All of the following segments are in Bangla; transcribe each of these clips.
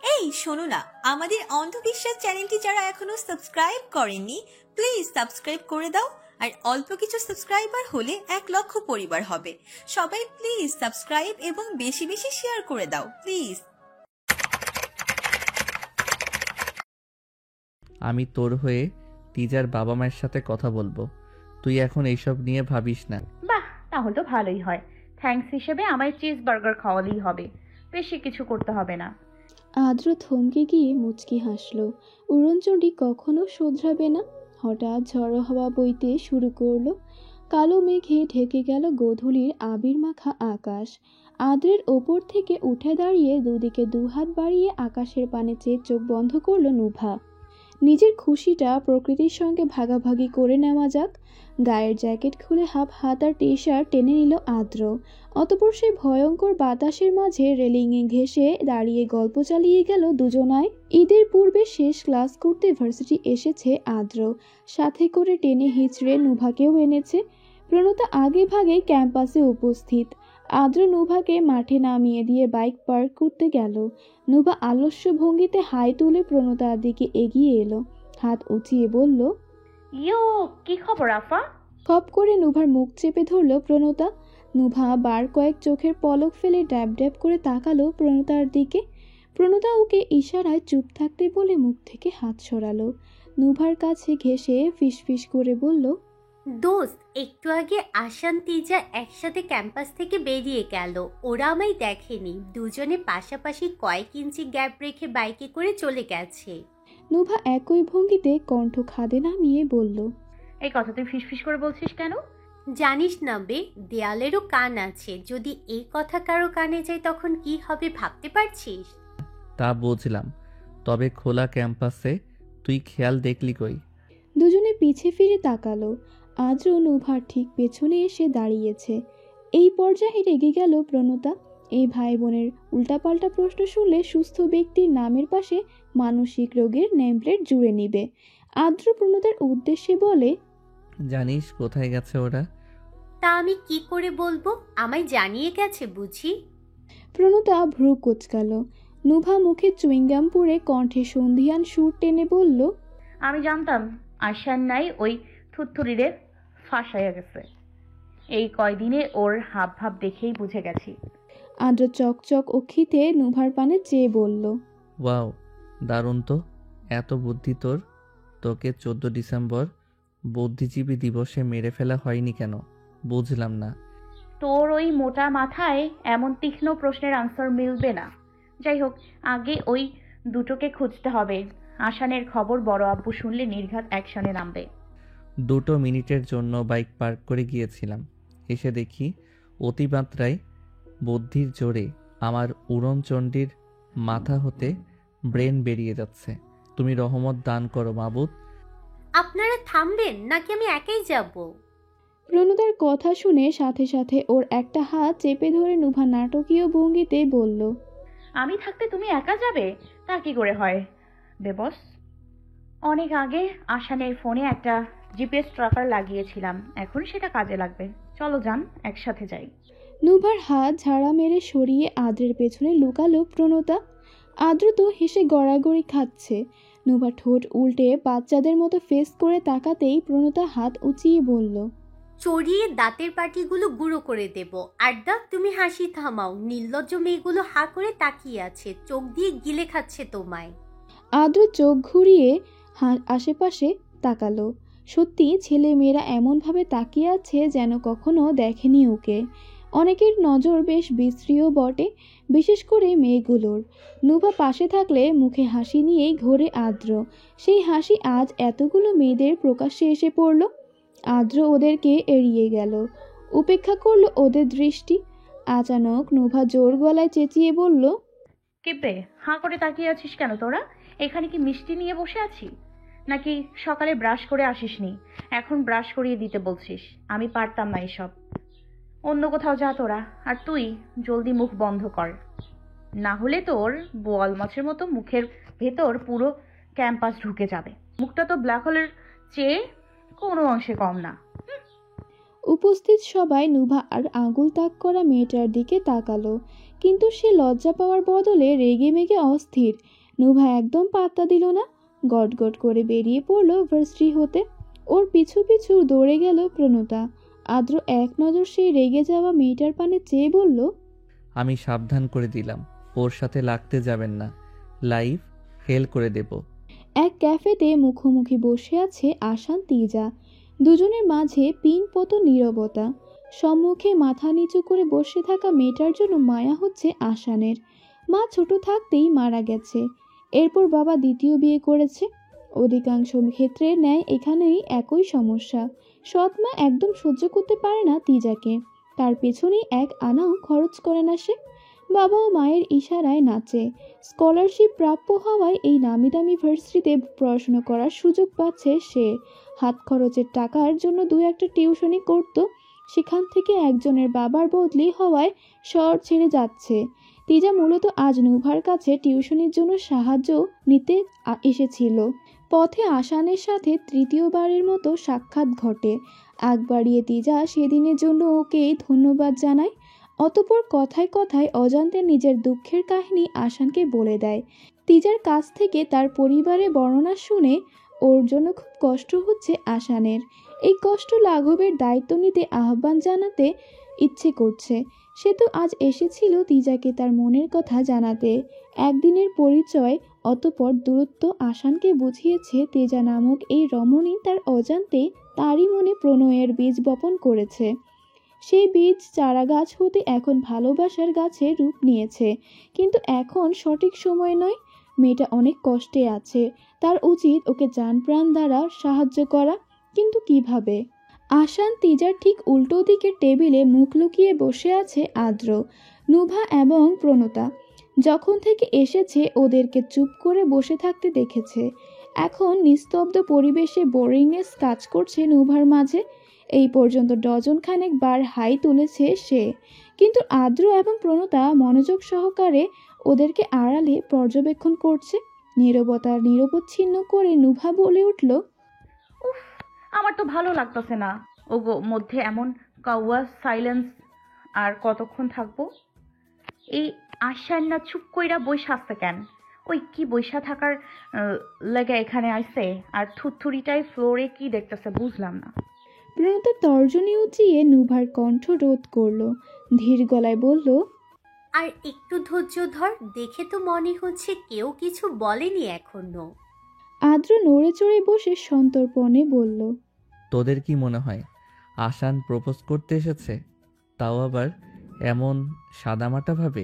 এই শোনো না, আমাদের অন্ধবিশ্বাস চ্যানেলটি যারা এখনো সাবস্ক্রাইব করেননি প্লিজ সাবস্ক্রাইব করে দাও। আর অল্প কিছু সাবস্ক্রাইবার হলে 1,00,000 পরিবার হবে। সবাই প্লিজ সাবস্ক্রাইব এবং বেশি বেশি শেয়ার করে দাও প্লিজ। আমি তোর হয়ে তিজার বাবা মায়ের সাথে কথা বলবো, তুই এখন এইসব নিয়ে ভাবিস না। বাহ, তাহলে তো ভালোই হয়। থ্যাঙ্কস হিসেবে আমায় চিজ বার্গার খাওয়ালেই হবে, বেশি কিছু করতে হবে না। আদ্র থমকে গিয়ে মুচকি হাসল। উড়নচণ্ডী কখনো শোধরাবে না। হঠাৎ ঝড়ো হাওয়া বইতে শুরু করলো। কালো মেঘে ঢেকে গেল গোধূলির আবির মাখা আকাশ। আদ্রের ওপর থেকে উঠে দাঁড়িয়ে দুদিকে দুহাত বাড়িয়ে আকাশের পানে চেয়ে চোখ বন্ধ করল নুভা। নিজের খুশিটা প্রকৃতির সঙ্গে ভাগাভাগি করে নেওয়া যাক। গায়ের জ্যাকেট খুলে হাফ হাত আর টি শার্ট টেনে নিল আদ্র। অতঃপর সেই ভয়ঙ্কর বাতাসের মাঝে রেলিংয়ে ঘেঁষে দাঁড়িয়ে গল্প চালিয়ে গেল দুজনায়। ঈদের পূর্বে শেষ ক্লাস করতে ভার্সিটি এসেছে আদ্র, সাথে করে টেনে হিচড়ে নুভাকেও এনেছে। প্রণতা আগে ভাগে ক্যাম্পাসে উপস্থিত। আদ্র নুভাকে মাঠে নামিয়ে দিয়ে বাইক পার্ক করতে গেল। নুভা আলস্য ভঙ্গিতে হাই তুলে প্রণতার দিকে এগিয়ে এলো, হাত উঁচিয়ে বলল, ইয়ো, কি খবর আফা? খপ করে নুভার মুখ চেপে ধরল প্রণতা। নুভা বার কয়েক চোখের পলক ফেলে ড্যাব ড্যাব করে তাকালো প্রণতার দিকে। প্রণতা ওকে ইশারায় চুপ থাকতে বলে মুখ থেকে হাত সরালো। নুভার কাছে ঘেঁষে ফিসফিস করে বলল, দোস্ত, একটু আগে আশান তিজা একসাথে ক্যাম্পাস থেকে বেরিয়ে গেল। ওরা আমায় দেখেনি, দুজনে পাশাপাশি কয়েক ইঞ্চি গ্যাপ রেখে বাইকে করে চলে গেছে। নুভা একই ভঙ্গিতে কণ্ঠ খাদে নামিয়ে বলল, এই কথা তুই ফিসফিস করে বলছিস কেন? জানিস না বে, দেয়ালেরও কান আছে। যদি এই কথা কারো কানে যায় তখন কি হবে ভাবতে পারছিস? তা বুঝলাম, তবে খোলা ক্যাম্পাসে তুই খেয়াল দেখলি কই? দুজনে পিছে ফিরে তাকালো। আদ্র নুভার ঠিক পেছনে এসে দাঁড়িয়েছে। এই পর্যায়ে রেগে গেল প্রণতা। এই ভাই বোনের উল্টাপাল্টা প্রশ্ন শুনলে সুস্থ ব্যক্তির নামের পাশে মানসিক রোগের নেমপ্লেট জুড়ে নিবে। আদ্র প্রণতার উদ্দেশ্যে বলে, জানিস কোথায় গেছে ওরা? তা আমি কি করে বলবো? আমায় জানিয়ে গেছে বুঝি। প্রণতা ভ্রু কোচকাল। নুভা মুখে চুইংগাম পুড়ে কণ্ঠে সন্ধিয়ান সুর টেনে বলল, আমি জানতাম আশার নাই ওই থুত্থুরিরে ফাঁসাইয়া গেছে। এই কয়দিনে ওর হাব ভাব দেখেই বুঝে গেছি। আদ্র চকচক অক্ষিতে নুভার পানে চেয়ে বলল, ওয়াও, দারুণ তো, এত বুদ্ধি তোর। তোকে 14 ডিসেম্বর বুদ্ধিজীবী দিবসে মেরে ফেলা হয়নি কেন বুঝলাম না। তোর ওই মোটা মাথায় এমন তীক্ষ্ণ প্রশ্নের আনসার মিলবে না। যাই হোক, আগে ওই দুটোকে খুঁজতে হবে। আশানের খবর বড় আব্বু শুনলে নির্ঘাত অ্যাকশনে নামবে। 2 মিনিটের জন্য বাইক পার্ক করে গিয়েছিলাম, এসে দেখি অতিমাত্রায় বুদ্ধির জোরে আমার উড়নচণ্ডীর মাথা হতে ব্রেন বেরিয়ে যাচ্ছে। তুমি রহমত দান করো মাবুদ। আপনারা থামবেন নাকি আমি একাই যাব? প্রণতার কথা শুনে সাথে সাথে ওর একটা হাত চেপে ধরে নুভা নাটকীয় ভঙ্গিতে বলল, আমি থাকতে তুমি একা যাবে? তা কি করে হয় বেবস? অনেক আগে আশানের ফোনে একটা জিপিএস ট্র্যাকার লাগিয়েছিলাম, এখন সেটা কাজে লাগবে। চলো যান, একসাথে যাই। নুভার হাত ঝাড়া মেরে সরিয়ে আদ্রের পেছনে লুকালো প্রণতা। আদ্র তো হেসে গড়াগড়ি খাচ্ছে। নুভা ঠোঁট উল্টে বাচ্চাদের মতো ফেস করে তাকাতেই প্রণতা হাত উঁচিয়ে বলল, চড়িয়ে দাঁতের পাটিগুলো গুঁড়ো করে দেব। আর দাও, তুমি হাসি থামাও। নির্লজ্জ মেয়েগুলো হা করে তাকিয়ে আছে, চোখ দিয়ে গিলে খাচ্ছে তোমায়। আদ্র চোখ ঘুরিয়ে আশেপাশে তাকালো। সত্যি ছেলে মেয়েরা এমনভাবে তাকিয়ে আছে যেন কখনো দেখেনি ওকে। অনেকের নজর বেশ বিশ্রীও বটে, বিশেষ করে মেয়েগুলোর। নুভা পাশে থাকলে মুখে হাসি নিয়েই ঘোরে আদ্র। সেই হাসি আজ এতগুলো মেয়েদের প্রকাশ্যে এসে পড়ল। আদ্র ওদেরকে এড়িয়ে গেল, উপেক্ষা করলো ওদের দৃষ্টি। আচানক নুভা জোর গলায় চেঁচিয়ে বলল, কেঁপে হাঁ করে তাকিয়ে আছিস কেন তোরা? এখানে কি মিষ্টি নিয়ে বসে আছি নাকি সকালে ব্রাশ করে আসিসনি, এখন ব্রাশ করিয়ে দিতে বলছিস? আমি পারতাম না এসব। অন্য কোথাও যা তোরা। আর তুই জলদি মুখ বন্ধ কর, না হলে তোর বোয়াল মাছের মতো মুখের ভেতর পুরো ক্যাম্পাস ঢুকে যাবে। মুখটা তো ব্ল্যাক হোলের চেয়ে কোনো অংশে কম না। উপস্থিত সবাই নুভা আর আঙুল তাক করা মেয়েটার দিকে তাকালো, কিন্তু সে লজ্জা পাওয়ার বদলে রেগে মেগে অস্থির। নুভা একদম পাত্তা দিল না, গটগট করে বেরিয়ে পড়ল ভার্সিটি হতে। ওর পিছু পিছু দৌড়ে গেল প্রণতা। আদ্র এক নজর সেই রেগে যাওয়া মেয়েটার পানে চেয়ে বলল, আমি সাবধান করে দিলাম, ওর সাথে লাগতে যাবেন না, লাইভ হেল করে দেব। এক ক্যাফেতে মুখোমুখি বসে আছে আসান তিজা। দুজনের মাঝে পিনপত নীরবতা। সম্মুখে মাথা নিচু করে বসে থাকা মেয়েটার জন্য মায়া হচ্ছে আসানের। মা ছোট থাকতেই মারা গেছে, এরপর বাবা দ্বিতীয় বিয়ে করেছে। অধিকাংশ ক্ষেত্রে ন্যায় এখানেই একই সমস্যা। সৎ মা একদম সহ্য করতে পারে না তিজাকে, তার পেছনেই এক আনাও খরচ করে না সে। বাবা ও মায়ের ইশারায় নাচে। স্কলারশিপ প্রাপ্য হওয়ায় এই নামি দামি ভার্সিটিতে পড়াশোনা করার সুযোগ পাচ্ছে সে। হাত খরচের টাকার জন্য দু একটা টিউশনি করতো, সেখান থেকে একজনের বাবার বদলি হওয়ায় শহর ছেড়ে যাচ্ছে। তিজা মূলত আজ নুভার কাছে টিউশনির জন্য সাহায্য নিতে এসেছিল। পথে আসানের সাথে তৃতীয়বারের মতো সাক্ষাৎ ঘটে। আগ বাড়িয়ে তিজা সেদিনের জন্য ওকে ধন্যবাদ জানায়। অতঃপর কথায় কথায় অজান্তে নিজের দুঃখের কাহিনী আসানকে বলে দেয়। তিজার কাছ থেকে তার পরিবারের বর্ণনা শুনে ওর জন্য খুব কষ্ট হচ্ছে আসানের। এই কষ্ট লাঘবের দায়িত্ব নিতে আহ্বান জানাতে ইচ্ছে করছে। সে তো আজ এসেছিল তিজাকে তার মনের কথা জানাতে। একদিনের পরিচয়, অতঃপর দূরত্ব আসানকে বুঝিয়েছে তেজা নামক এই রমণী তার অজান্তে তারই মনে প্রণয়ের বীজ বপন করেছে। সেই বীজ চারা গাছ হতে এখন ভালোবাসার গাছে রূপ নিয়েছে, কিন্তু এখন সঠিক সময় নয়। মেয়েটা অনেক কষ্টে আছে, তার উচিত ওকে জান প্রাণ দ্বারা সাহায্য করা, কিন্তু কিভাবে? আসান তিজার ঠিক উল্টো দিকের টেবিলে মুখ লুকিয়ে বসে আছে আদ্র, নুভা এবং প্রণতা। যখন থেকে এসেছে ওদেরকে চুপ করে বসে থাকতে দেখেছে। এখন নিস্তব্ধ পরিবেশে বোরিংনেস কাজ করছে নুভার মাঝে। এই পর্যন্ত ডজন খানেক বার হাই তুলেছে সে, কিন্তু আদ্র এবং প্রণতা মনোযোগ সহকারে ওদেরকে আড়ালে পর্যবেক্ষণ করছে। নীরবতার নিরবচ্ছিন্ন করে নুভা বলে উঠল, উফ, আমার তো ভালো লাগতেছে না ওগো মধ্যে এমন কাওয়া সাইলেন্স। আর কতক্ষণ থাকবো? এই আসার না চুপ কইরা বইসা আসছে কেন? ওই কি বইসা থাকার লেগে এখানে আইছে? আর থুতথুরিটাই ফ্লোরে কি দেখতেছে বুঝলাম না। প্রণতা তর্জনী উঁচিয়ে নুভার কণ্ঠ রোধ করলো, ধীর গলায় বলল, আর একটু ধৈর্য ধর, দেখে তো মনে হচ্ছে কেউ কিছু বলেনি এখনো। আদ্র নড়ে চড়ে বসে সন্তর্পণে বলল, তোদের কি মনে হয় আসান প্রপোজ করতে এসেছে, তাও আবার এমন সাদামাটা ভাবে?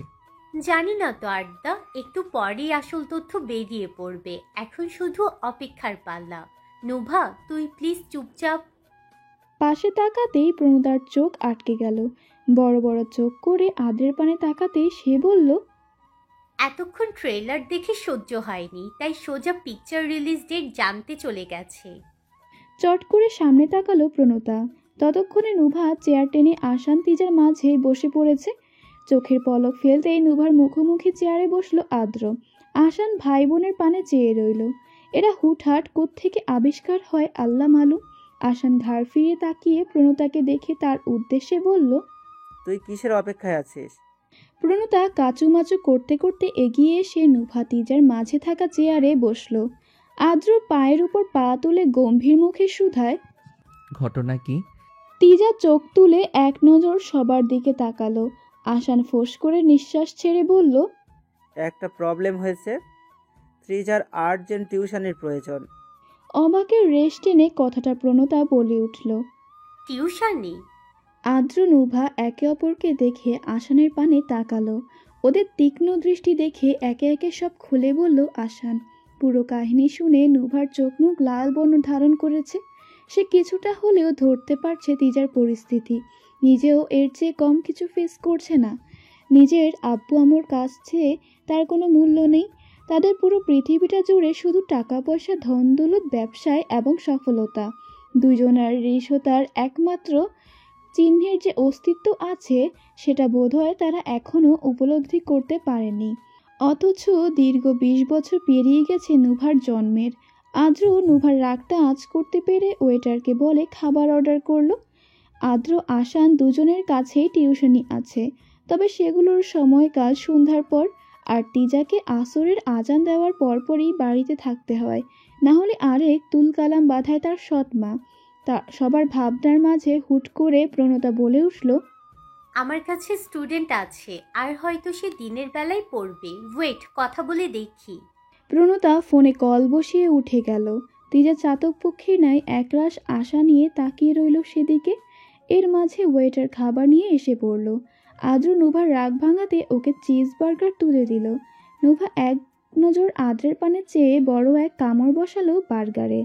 জানি না তো আড্ডা, একটু পরেই আসল তথ্য বেরিয়ে পড়বে। এখন শুধু অপেক্ষার পাল্লা। নুভা, তুই প্লিজ চুপচাপ। পাশে তাকাতেই প্রণতার চোখ আটকে গেল। বড় বড় চোখ করে আদ্রের পানে তাকাতেই সে বলল, এতক্ষণ ট্রেলার দেখে সহ্য হয়নি, তাই সোজা পিকচার রিলিজ ডেট জানতে চলে গেছে। চট করে সামনে তাকালো প্রণতা। ততক্ষণে নুভা চেয়ার টেনে আসান তিজার মাঝে বসে পড়েছে। চোখের পলক ফেলতেই নুভার মুখোমুখি চেয়ারে বসলো আদ্র। আসান ভাই বোনের পানে চেয়ে রইল। এরা হুটহাট কোত্থেকে আবিষ্কার হয় আল্লাহ মালুম। আসান ঘাড় ফিরিয়ে তাকিয়ে প্রণতাকে দেখে তার উদ্দেশ্যে বলল, তুই কিসের অপেক্ষায় আছিস? প্রণতা কাচুমাচু করতে করতে এগিয়ে এসে নুভা তিজার মাঝে থাকা চেয়ারে বসলো। আদ্র পায়ের উপর পা তুলে গম্ভীর মুখে শুধায়, ঘটনা কি? তিজা চোখ তুলে এক নজর সবার দিকে তাকালো। আসান ফোঁস করে নিঃশ্বাস ছেড়ে বলল, একটা প্রবলেম হয়েছে, ত্রিজার আর্জেন্ট টিউশনের প্রয়োজন। অবাকের রেশ টেনে কথাটা প্রণতা বলে উঠল। টিউশনি? আদ্র নুভা একে অপরকে দেখে আসানের পানে তাকালো। ওদের তীক্ষ্ণ দৃষ্টি দেখে একে একে সব খুলে বলল আসান। পুরো কাহিনী শুনে নুভার চোখ মুখ লাল বর্ণ ধারণ করেছে। সে কিছুটা হলেও ধরতে পারছে তিজার পরিস্থিতি। নিজেও এর চেয়ে কম কিছু ফেস করছে না। নিজের আব্বু আম্মুর কাছে তার কোনো মূল্য নেই। তাদের পুরো পৃথিবীটা জুড়ে শুধু টাকা পয়সা, ধন দৌলত, ব্যবসায় এবং সফলতা। দুজনার ঋষতার একমাত্র চিহ্নের যে অস্তিত্ব আছে সেটা বোধহয় তারা এখনও উপলব্ধি করতে পারেনি। অথচ দীর্ঘ 20 বছর পেরিয়ে গেছে নুভার জন্মের। আদ্র নুভার রাগটা আঁচ করতে পেরে ওয়েটারকে বলে খাবার অর্ডার করলো। আদ্র আসান দুজনের কাছেই টিউশনি আছে, তবে সেগুলোর সময়কাল সন্ধ্যার পর, আর তিজাকে আসরের আজান দেওয়ার পরপরই বাড়িতে থাকতে হয়, না হলে আরেক তুলকালাম বাধায় তার সৎ মা। তা সবার ভাবনার মাঝে হুট করে প্রণতা বলে উঠল, আমার কাছে স্টুডেন্ট আছে, আর হয়তো সে দিনের বেলায় পড়বে। ওয়েট, কথা বলে দেখি। প্রণতা ফোনে কল বসিয়ে উঠে গেল। তিজা চাতক পক্ষীর ন্যায় একরাশ আশা নিয়ে তাকিয়ে রইল সেদিকে। এর মাঝে ওয়েটার খাবার নিয়ে এসে পড়ল। আদ্র নুভার রাগ ভাঙাতে ওকে চিজ বার্গার তুলে দিল। নুভা এক নজর আদ্রের পানে চেয়ে বড় এক কামড় বসালো বার্গারে।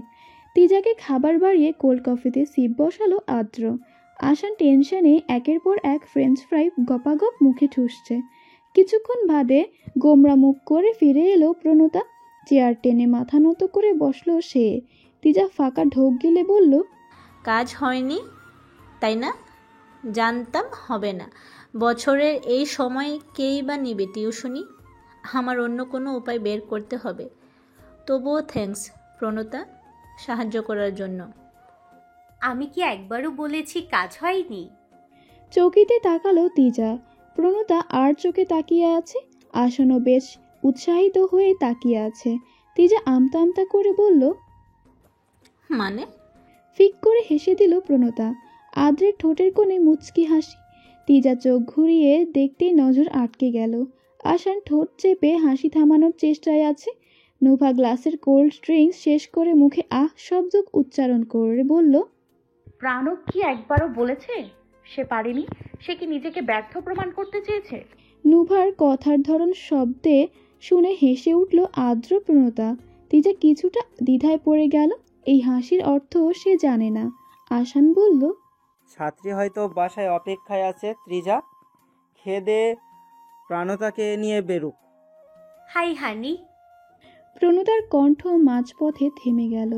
তিজাকে খাবার বাড়িয়ে কোল্ড কফিতে সিপ বসালো আদ্র। আসান টেনশনে একের পর এক ফ্রেঞ্চ ফ্রাই গপাগপ মুখে ঠুসছে। কিছুক্ষণ বাদে গোমরা মুখ করে ফিরে এলো প্রণতা। চেয়ার টেনে মাথা নত করে বসলো সে। তিজা ফাঁকা ঢোক গিলে বলল, কাজ হয়নি তাই না? জানতাম হবে না। বছরের এই সময় কেই বা নিবে টিউশনি? আমার অন্য কোনো উপায় বের করতে হবে। তবুও থ্যাঙ্কস প্রণতা, সাহায্য করার জন্য। আমি কি একবারও বলেছি কাজ হয়নি? চৌকিতে তাকালো তিজা। প্রণতা আর চোখে তাকিয়ে আছে। আসানও বেশ উৎসাহিত হয়ে তাকিয়ে আছে। তিজা আমতা আমতা করে বলল, মানে? ফিক করে হেসে দিল প্রণতা। আদ্রের ঠোঁটের কোণে মুচকি হাসি। তিজা চোখ ঘুরিয়ে দেখতেই নজর আটকে গেল। আসান ঠোঁট চেপে হাসি থামানোর চেষ্টায় আছে। নুভা গ্লাসের কোল্ড ড্রিঙ্কস শেষ করে মুখে আহ শব্দ উচ্চারণ করে বলল, প্রাণব কি একবারও বলেছে সে পারেনি? সে কি নিজেকে ব্যর্থ প্রমাণ করতে চেয়েছে? নুভার কথার ধরন শব্দে শুনে হেসে উঠল আদ্র প্রণতা। তিজা কিছুটা দ্বিধায় পড়ে গেল। এই হাসির অর্থ সে জানে না। আসান বলল, ছাত্রী হয়তো বাসায় অপেক্ষায় আছে। ত্রিজা, খেদে প্রাণতাকে নিয়ে বেরুক। হাই হানি। প্রণতার কণ্ঠ মাঝপথে থেমে গেল।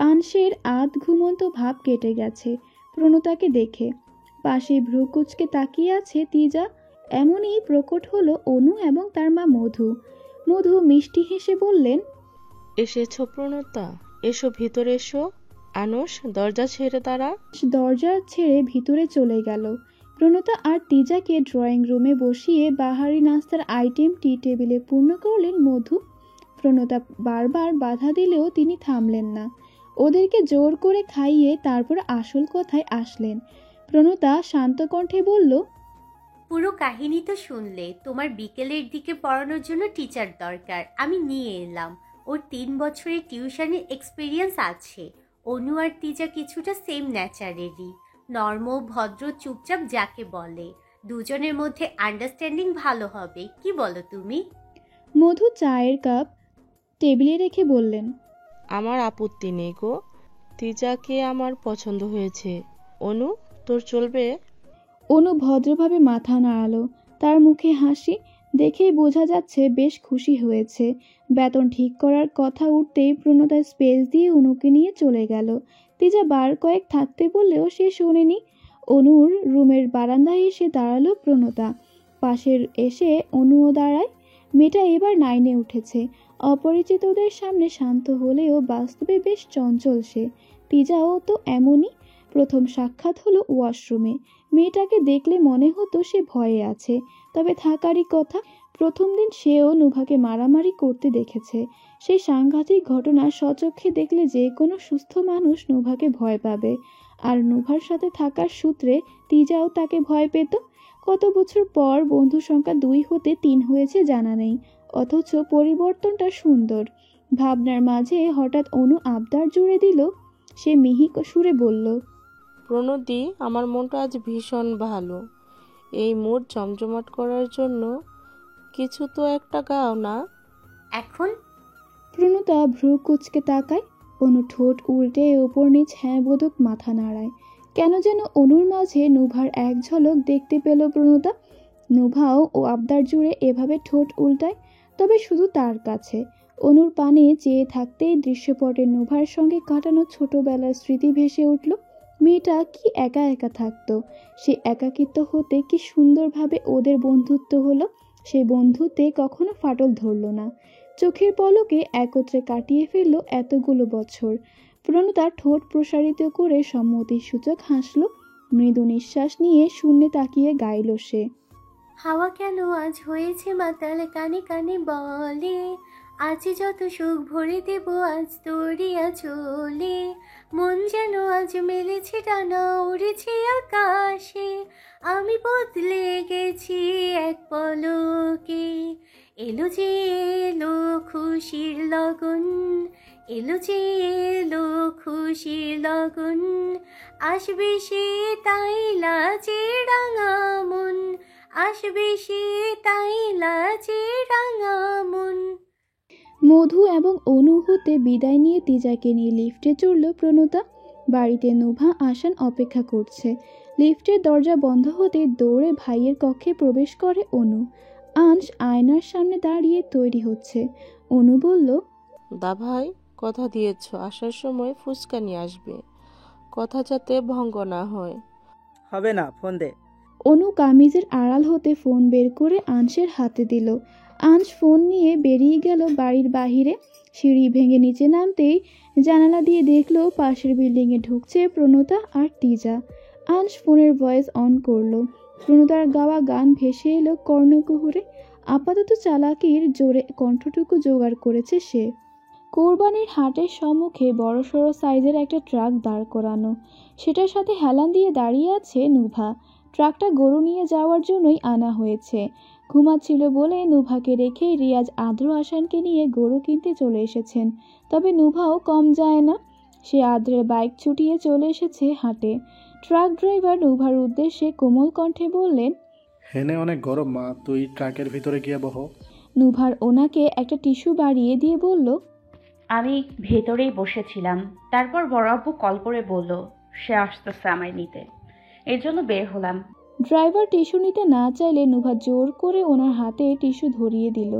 আনসের আধ ঘুমন্ত ভাব কেটে গেছে প্রণতাকে দেখে। পাশে ভ্রু কুচকে তাকিয়ে আছে তিজা। এমনই প্রকট হলো অনু এবং তার মা মধু। মধু মিষ্টি হেসে বললেন, এসেছো প্রণতা, এসো ভিতরে এসো। আনুস, দরজা ছেড়ে দাঁড়া। দরজা ছেড়ে ভিতরে চলে গেল। প্রণতা আর তিজাকে ড্রয়িং রুমে বসিয়ে বাহারি নাস্তার আইটেম টি টেবিলে পূর্ণ করলেন মধু। প্রণতা বারবার বাধা দিলেও তিনি থামলেন না। ওদেরকে জোর করে খাইয়ে তারপর আসল কথায় আসলেন। প্রণতা শান্ত কণ্ঠে বলল, পুরো কাহিনী তো শুনলে। তোমার বিকেলের দিকে পড়ানোর জন্য টিচার দরকার, আমি নিয়ে এলাম। ওর 3 বছরের টিউশনের এক্সপিরিয়েন্স আছে। অনু আর তিজা কিছুটা সেম ন্যাচারেরই, নর্ম, ভদ্র, চুপচাপ যাকে বলে। দুজনের মধ্যে আন্ডারস্ট্যান্ডিং ভালো হবে, কি বলো তুমি? মধু চায়ের কাপ টেবিলে রেখে বললেন, আমার আপত্তি নেই গো, তিজাকে আমার পছন্দ হয়েছে। অনু, তোর চলবে? অনু ভদ্রভাবে মাথা নাড়ালো। তার মুখে হাসি দেখেই বোঝা যাচ্ছে বেশ খুশি হয়েছে। বেতন ঠিক করার কথা উঠতেই প্রণতা স্পেস দিয়ে অনুকে নিয়ে চলে গেল। তিজা বার কয়েক থাকতে বললেও সে শোনেনি। অনুর রুমের বারান্দায় এসে দাঁড়ালো প্রণতা। পাশের এসে অনুও দাঁড়ায়। মেয়েটা এবার 9-এ উঠেছে। অপরিচিতদের সামনে শান্ত হলেও বাস্তবে বেশ চঞ্চল সে। তিজাও তো এমনই। প্রথম সাক্ষাৎ হলো ওয়াশরুমে। মেয়েটাকে দেখলে মনে হতো সে ভয়ে আছে, তবে থাকারই কথা। প্রথম দিন সেও নুভাকে মারামারি করতে দেখেছে। সেই সাংঘাতিক ঘটনা স্বচক্ষে দেখলে যে কোনো সুস্থ মানুষ নুভাকে ভয় পাবে। আর নুভার সাথে থাকার সূত্রে তিজাও তাকে ভয় পেত। কত বছর পর বন্ধু সংখ্যা 2 হতে 3 হয়েছে জানা নেই, অথচ পরিবর্তনটা সুন্দর। ভাবনার মাঝে হঠাৎ অনু আবদার জুড়ে দিল। সে মিহিক সুরে বলল, প্রণতি, আমার মনটা আজ ভীষণ ভালো। এই মুড জমজমাট করার জন্য কিছু তো একটা গাও না। এখন প্রণতা ভ্রু কুচকে তাকায়। অনু ঠোঁট উল্টে ওপর নিচ হ্যাঁ বোধক মাথা নাড়ায়। কেন যেন অনুর মাঝে নুভার এক ঝলক দেখতে পেল প্রণতা। নুভাও ও আবদার জুড়ে এভাবে ঠোঁট উল্টায়, তবে শুধু তার কাছে। অনুর পানে চেয়ে থাকতেই দৃশ্যপটে নুভার সঙ্গে কাটানো ছোটবেলার স্মৃতি ভেসে উঠল। মেয়েটা কি একা একা থাকতো, সে একাকিত্ব হতে কি সুন্দরভাবে ওদের বন্ধুত্ব হলো। সেই বন্ধুত্বে কখনো ফাটল ধরল না। চোখের পলকে একত্রে কাটিয়ে ফেলল এতগুলো বছর। প্রণতা ঠোঁট প্রসারিত করে সম্মতিসূচক হাসল। মৃদু নিঃশ্বাস নিয়ে শূন্যে তাকিয়ে গাইল সে। হাওয়া কেন আজ হয়েছে মাতাল, কানে কানে বলে আজ যত সুখ ভরে দেব আজ তোরিয়া চলে। মন যেন আজ মেলেছে ডানা, উড়েছে আকাশে, আমি বদলে গেছি এক পলকে। এলো যে এলো খুশির লগন, এলো যে এলো খুশির লগন, আসবে সে তাই লাজে রাঙা মন, আসবে সে তাই লাজে রাঙা মন। মধু এবং অনু হতে বিদায় নিয়ে তিজাকে নিয়ে লিফটে চড়ল প্রণতা। বাড়িতে নুভা আসান অপেক্ষা করছে। লিফটের দরজা বন্ধ হতে দৌড়ে ভাইয়ের কক্ষে প্রবেশ করে অনু। আংশ আয়নার সামনে দাঁড়িয়ে তৈরি হচ্ছে। অনু বলল, দা ভাই কথা দিয়েছ আসার সময় ফুচকা নিয়ে আসবে, কথা যাতে ভঙ্গ না হয়। হবে না, ফোন দে। অনু কামিজের আড়াল হতে ফোন বের করে আংশের হাতে দিল। আংশ ফোন নিয়ে বেরিয়ে গেল বাড়ির বাহিরে। সিঁড়ি ভেঙে নিচে নামতেই জানালা দিয়ে দেখলো পাশের বিল্ডিংয়ে ঢুকছে প্রণতা আর তিজা। আংশ ফোনের ভয়েস অন করলো। প্রণতার গাওয়া গান ভেসে এলো কর্ণকুহুরে। আপাতত চালাকির জোরে কণ্ঠটুকু জোগাড় করেছে সে। কোরবানির হাটের সম্মুখে বড়সড় সাইজের একটা ট্রাক দাঁড় করানো। সেটার সাথে হেলান দিয়ে দাঁড়িয়ে আছে নুভা। ট্রাকটা গরু নিয়ে যাওয়ার জন্যই আনা হয়েছে। ঘুমাচ্ছিল বলে নুভাকে রেখে রিয়াজ আদ্র আসানকে নিয়ে গরু কিনতে চলে এসেছেন। তবে নুভাও কম যায় না। সে আদ্রের বাইক ছুটিয়ে চলে এসেছে হাটে। ট্রাক ড্রাইভার নুভার উদ্দেশ্যে কোমল কণ্ঠে বললেন, হেনে অনেক গরম মা, তুই ট্রাকের ভিতরে গিয়ে বহ। নুভার ওনাকে একটা টিস্যু বাড়িয়ে দিয়ে বলল, আমি ভেতরেই বসেছিলাম, তারপর বড় আব্বু কল করে বলল সে আসতেছে আমায় নিতে, এর জন্য বের হলাম। ড্রাইভার টিস্যু নিতে না চাইলে নুভা জোর করে ওনার হাতে টিস্যু ধরিয়ে দিল।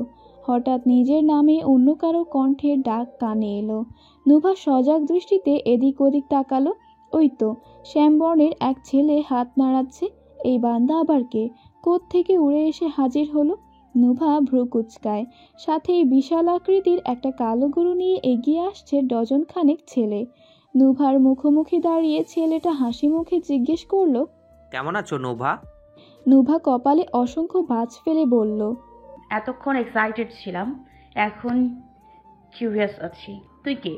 হঠাৎ নিজের নামে অন্য কারো কণ্ঠের ডাক কানে এলো। নুভা সজাগ দৃষ্টিতে এদিক ওদিক তাকালো। ওই তো শ্যামবর্ণের এক ছেলে হাত নাড়াচ্ছে। এই বান্দা আবার কে? কোত্থেকে উড়ে এসে হাজির হলো? নুভা ভ্রু কুচকায়। সাথেই বিশাল আকৃতির একটা কালো গরু নিয়ে এগিয়ে আসছে ডজন খানেক ছেলে। নুভার মুখোমুখি দাঁড়িয়ে ছেলেটা হাসি মুখে জিজ্ঞেস করলো, কেমন আছো নোভা? নুভা কপালে অসংখ্য ভাঁজ ফেলে বলল, এতক্ষণ এক্সাইটেড ছিলাম, এখন কিউরিয়াস আছি। তুই কে?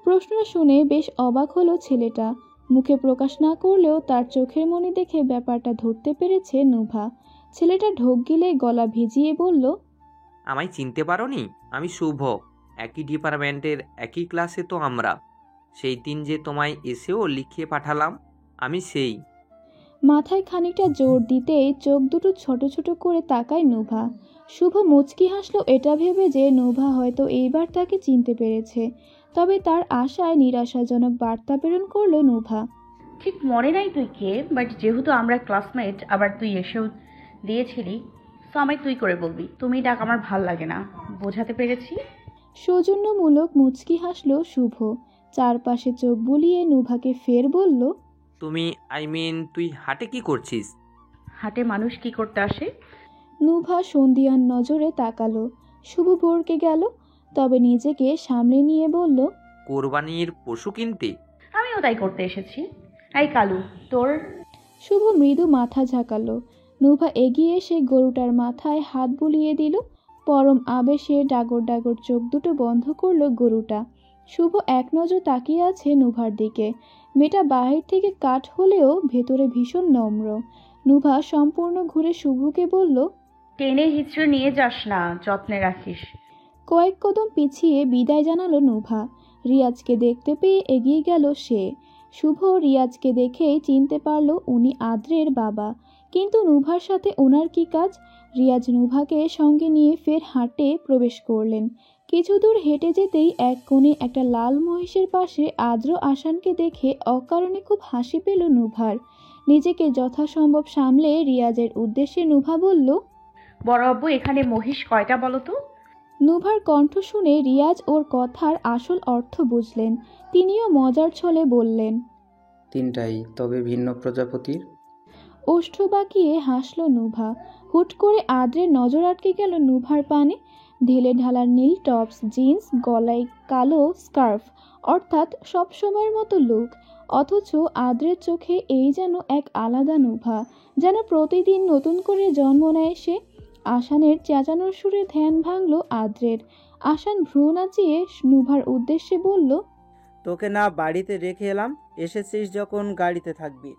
প্রশ্নটা শুনে বেশ অবাক হলো ছেলেটা। মুখে প্রকাশ না করলেও তার চোখের মনি দেখে ব্যাপারটা ধরতে পেরেছে নুভা। ছেলেটা ঢোক গিলে গলা ভিজিয়ে বলল, আমায় চিনতে পারোনি? আমি শুভ, একই ডিপার্টমেন্টের, একই ক্লাসে তো আমরা। সেই দিন যে তোমায় এসেও লিখিয়ে পাঠালাম, আমি সেই। মাথায় খানিকটা জোর দিতেই চোখ দুটো ছোট ছোট করে তাকায় নুভা। শুভ মুচকি হাসলো এটা ভেবে যে নুভা হয়তো এইবার তাকে চিনতে পেরেছে। তবে তার আশায় নিরাশাজনক বার্তা প্রেরণ করলো নুভা। ঠিক মনে নাই তুই কে, বাট যেহেতু আমরা ক্লাসমেট, আবার তুই এসেও দিয়েছিলি, তো আমায় তুই করে বলবি। তুমি ডাক আমার ভাল লাগে না, বোঝাতে পেরেছি? সৌজন্যমূলক মুচকি হাসলো শুভ। চারপাশে চোখ বুলিয়ে নুভাকে ফের বলল, তুমি তুই হাটে কি করছিস? হাটে মানুষ কি করতে আসে? নুভা সন্ধিয়ান নজরে তাকালো। শুভ ভরকে গেল, তবে নিজেকে সামলে নিয়ে বলল, কোরবানির পশু কিনতে। আমিও তাই করতে এসেছি। এই কালু, তোর? শুভ মৃদু মাথা ঝাঁকালো। নুভা এগিয়ে এসে গরুটার মাথায় হাত বুলিয়ে দিল। পরম আবেশে ডাগর ডাগর চোখ দুটো বন্ধ করলো গরুটা। শুভ এক নজর তাকিয়ে আছে নুভার দিকে। মেয়েটা বাহির থেকে কাঠ হলেও ভেতরে ভীষণ নম্র। নুভা সম্পূর্ণ ঘুরে শুভকে বলল, টেনে হিচড়ে নিয়ে যাস না, যত্নে রাখিস। কয়েক কদম পিছিয়ে বিদায় জানালো নুভা। রিয়াজকে দেখতে পেয়ে এগিয়ে গেল সে। শুভ রিয়াজকে দেখেই চিনতে পারল উনি আদ্রের বাবা। কিন্তু নুভার সাথে ওনার কি কাজ? রিয়াজ নুভাকে সঙ্গে নিয়ে ফের হাটে প্রবেশ করলেন। কিছু দূর হেঁটে যেতেই এক কোণে একটা লাল মহিষের পাশে আদ্র আসানকে দেখে অকারণে খুব হাসি পেল নুভার। নিজেকে যথাসম্ভব সামলে রিয়াজের উদ্দেশ্যে নুভা বলল, বড় আব্বু, এখানে মহিষ কয়টা বলো তো? নুভার কণ্ঠ শুনে রিয়াজ ওর কথার আসল অর্থ বুঝলেন। তিনিও মজার ছলে বললেন, 3টাই, তবে ভিন্ন প্রজাপতির। ওষ্ঠ বাঁকিয়ে হাসল নুভা। হুট করে আদ্রের নজর আটকে গেল নুভার পানে। ঢেলে ঢালা নীল টপস, জিন্স, গলায় কালো স্কার্ফ, অর্থাৎ সব সময়ের মতো লুক। অথচ আদ্রের চোখে এই যেন এক আলাদা নুভা, যেন প্রতিদিন নতুন করে জন্ম নেয় সে। আসানের চেঁচানোর সুরে ধ্যান ভাঙল আদ্রের। আসান ভ্রু নাচিয়ে নুভার উদ্দেশ্যে বলল, তোকে না বাড়িতে রেখে এলাম, এসেছিস যখন গাড়িতে থাকবি।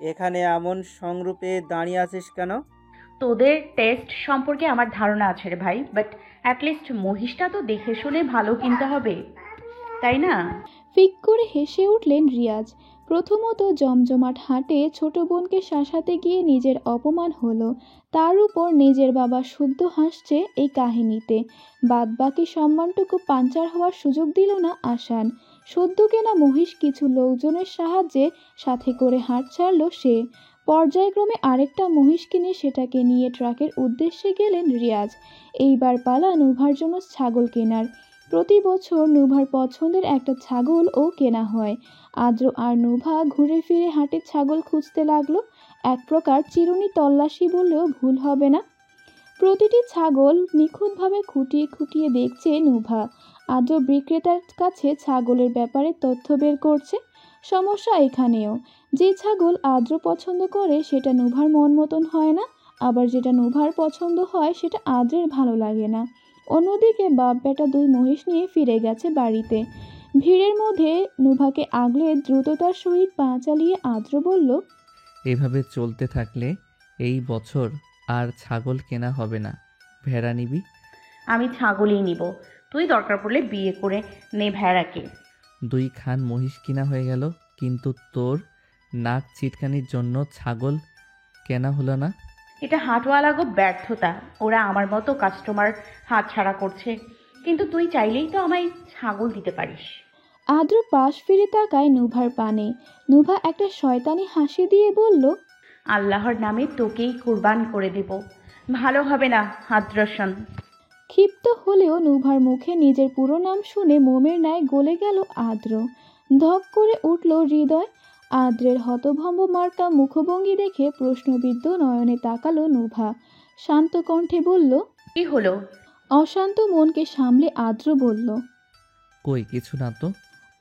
এখানে এমন সংরূপে দাঁড়িয়ে আছিস কেন? তোদের টেস্ট সম্পর্কে আমার ধারণা আছে রে ভাই, বাট অ্যাটলিস্ট মহিষটা তো দেখে শুনে ভালো কিনতে হবে, তাই না? ফিক করে হেসে উঠলেন রিয়াজ। প্রথমত জমজমাট হাটে ছোট বোনকে শাসাতে গিয়ে নিজের অপমান হলো, তার উপর নিজের বাবা শুদ্ধ হাসছে এই কাহিনীতে। বাদবাকি সম্মানটুকু পাঞ্চার হওয়ার সুযোগ দিল না আসান। সদ্য কেনা মহিষ কিছু লোকজনের সাহায্যে সাথে করে হাট ছাড়ল সে। পর্যায়ক্রমে আরেকটা মহিষ কিনে সেটাকে নিয়ে ট্রাকের উদ্দেশ্যে গেলেন রিয়াজ। এইবার পালা নুভার জন্য ছাগল কেনার। প্রতি বছর নুভার পছন্দের একটা ছাগল ও কেনা হয়। আদ্র আর নুভা ঘুরে ফিরে হাটে ছাগল খুঁজতে লাগলো। এক প্রকার চিরুনি তল্লাশি বললেও ভুল হবে না। প্রতিটি ছাগল নিখুঁতভাবে খুঁটিয়ে খুঁটিয়ে দেখছে নুভা। আদ্র বিক্রেতার কাছে ছাগলের ব্যাপারে তথ্য বের করছে। সমস্যা এখানেও, যে ছাগল আদ্র পছন্দ করে সেটা নুভার মন মতন হয় না, আবার যেটা নুভার পছন্দ হয় সেটা আদ্রের ভালো লাগে না। অন্যদিকে বাপ বেটা দুই মহিষ নিয়ে ফিরে গেছে বাড়িতে। ভিড়ের মধ্যে নুভাকে আগলে দ্রুততার সহিত পা চালিয়ে আদ্র বলল, এভাবে চলতে থাকলে এই বছর আর ছাগল কেনা হবে না। ভেড়া নিবি? আমি ছাগলই নিব, তুই দরকার পড়লে বিয়ে করে নে ভেড়াকে। 2 খান মহিষ কিনা হয়ে গেল, কিন্তু তোর নাক ছিটকানির জন্য ছাগল কেনা হলো না। এটা হাটওয়ালাগো ব্যর্থতা, ওরা আমার মতো কাস্টমার হাতছাড়া করছে, কিন্তু তুই চাইলেই তো আমায় ছাগল দিতে পারিস। আদ্র পাশ ফিরে তাকায় নুভার পানে। নুভা একটা শয়তানি হাসি দিয়ে বলল, আল্লাহর নামে তোকেই কুরবান করে দেব, ভালো হবে না আদ্রসন। ক্ষিপ্ত হলেও নুভার মুখে নিজের পুরো নাম শুনে মোমের ন্যায় গলে গেল আদ্র। ধক করে উঠল হৃদয়। আদ্রের হতভম্ব মার্কা মুখভঙ্গি দেখে প্রশ্নবিদ্ধ নয়নে তাকালো নুভা। শান্ত কণ্ঠে বলল, কি হলো? অশান্ত মনকে সামলে আদ্র বলল, কই কিছু না তো।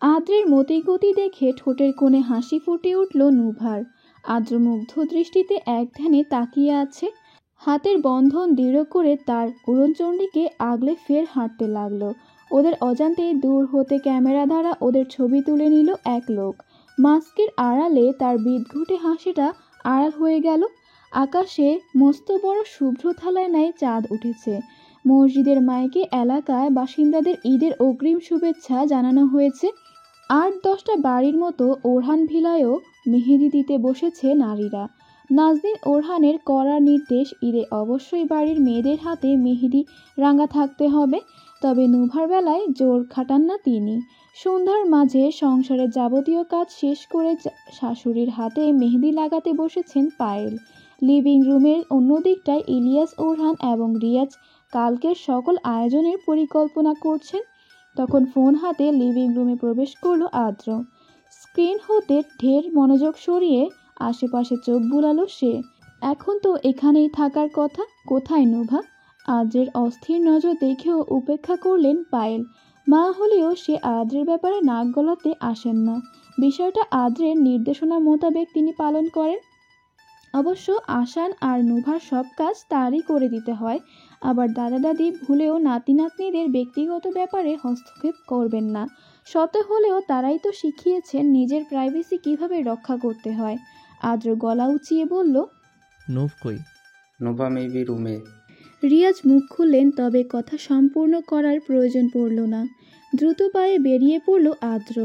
আদ্রের মতিগতি দেখে ঠোঁটের কোণে হাসি ফুটে উঠল নুভার। আদ্র মুগ্ধ দৃষ্টিতে এক ধ্যানে তাকিয়ে আছে। হাতের বন্ধন দৃঢ় করে তার উড়নচণ্ডীকে আগলে ফের হাঁটতে লাগলো। ওদের অজান্তে দূর হতে ক্যামেরা দ্বারা ওদের ছবি তুলে নিল এক লোক। মাস্কের আড়ালে তার বিদঘুটে হাসিটা আড়াল হয়ে গেল। আকাশে মস্ত বড় শুভ্র থালায় ন্যায় চাঁদ উঠেছে। মসজিদের মাইকে এলাকায় বাসিন্দাদের ঈদের অগ্রিম শুভেচ্ছা জানানো হয়েছে। 8-10টা বাড়ির মতো ওরহান ভিলায়ও মেহেদি দিতে বসেছে নারীরা। নাজনীন ওরহানের কড়া নির্দেশ, ঈদে অবশ্যই বাড়ির মেয়েদের হাতে মেহেদি রাঙা থাকতে হবে। তবে নুভার বেলায় জোর খাটান না তিনি। সন্ধ্যার মাঝে সংসারের যাবতীয় কাজ শেষ করে শাশুড়ির হাতে মেহেদি লাগাতে বসেছেন পায়েল। লিভিং রুমের অন্যদিকটায় ইলিয়াস ওরহান এবং রিয়াজ কালকের সকল আয়োজনের পরিকল্পনা করছেন। তখন ফোন হাতে লিভিং রুমে প্রবেশ করলো আদ্র। স্ক্রিন হতে ঢের মনোযোগ সরিয়ে আশেপাশে চোখ বুলালো সে। এখন তো এখানেই থাকার কথা, কোথায় নুভা? আদ্রের অস্থির নজর দেখেও উপেক্ষা করলেন পায়েল। মা হলেও সে আদ্রের ব্যাপারে নাক গলাতে আসেন না। বিষয়টা আদ্রের নির্দেশনা মোতাবেক তিনি পালন করেন। অবশ্য আসান আর নুভার সব কাজ তারই করে দিতে হয়। আবার দাদা দাদি ভুলেও নাতি নাতনিদের ব্যক্তিগত ব্যাপারে হস্তক্ষেপ করবেন না। শত হলেও তারাই তো শিখিয়েছেন নিজের প্রাইভেসি কিভাবে রক্ষা করতে হয়। আদ্র গলা উঁচিয়ে বলল, নুভ কই? নোভা মেবি রুমে। রিয়াজ মুখ খুললেন, তবে কথা সম্পূর্ণ করার প্রয়োজন পড়ল না। দ্রুত পায়ে বেরিয়ে পড়ল আদ্র।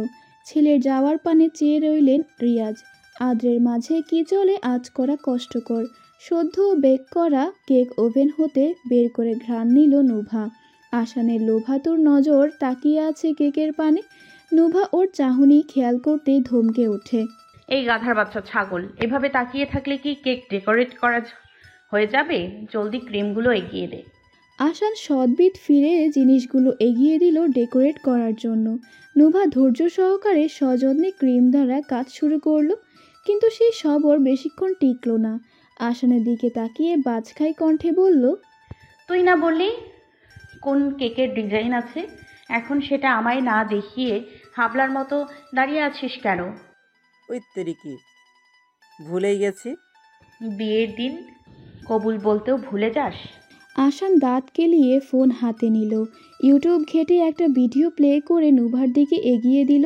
ছেলের যাওয়ার পানে চেয়ে রইলেন রিয়াজ। আদ্রের মাঝে কি চলে আজ করা কষ্টকর। সদ্য বেক করা কেক ওভেন হতে বের করে ঘ্রাণ নিল নুভা। আসানের লোভাতুর নজর তাকিয়ে আছে কেকের পানে। নুভা ওর চাহনি খেয়াল করতেই ধমকে ওঠে, এই গাধার বাচ্চা ছাগল, এভাবে তাকিয়ে থাকলে কি কেক ডেকোরেট করা হয়ে যাবে? জলদি ক্রিমগুলো এগিয়ে দে। আসান সদ্বিদ ফিরে জিনিসগুলো এগিয়ে দিল ডেকোরেট করার জন্য। নুভা ধৈর্য সহকারে সযত্নে ক্রিম দ্বারা কাজ শুরু করলো, কিন্তু সেই সবর বেশিক্ষণ টিকল না। আসানের দিকে তাকিয়ে বাজখাই কণ্ঠে বলল, তুই না বললি কোন কেকের ডিজাইন আছে? এখন সেটা আমায় না দেখিয়ে হাবলার মতো দাঁড়িয়ে আছিস কেন? ওই তেরিকি, ভুলেই গেছি। বিয়ের দিন কবুল বলতেও ভুলে যাস? আসান দাঁত কেলিয়ে ফোন হাতে নিল। ইউটিউব ঘেটে একটা ভিডিও প্লে করে নুভার দিকে এগিয়ে দিল।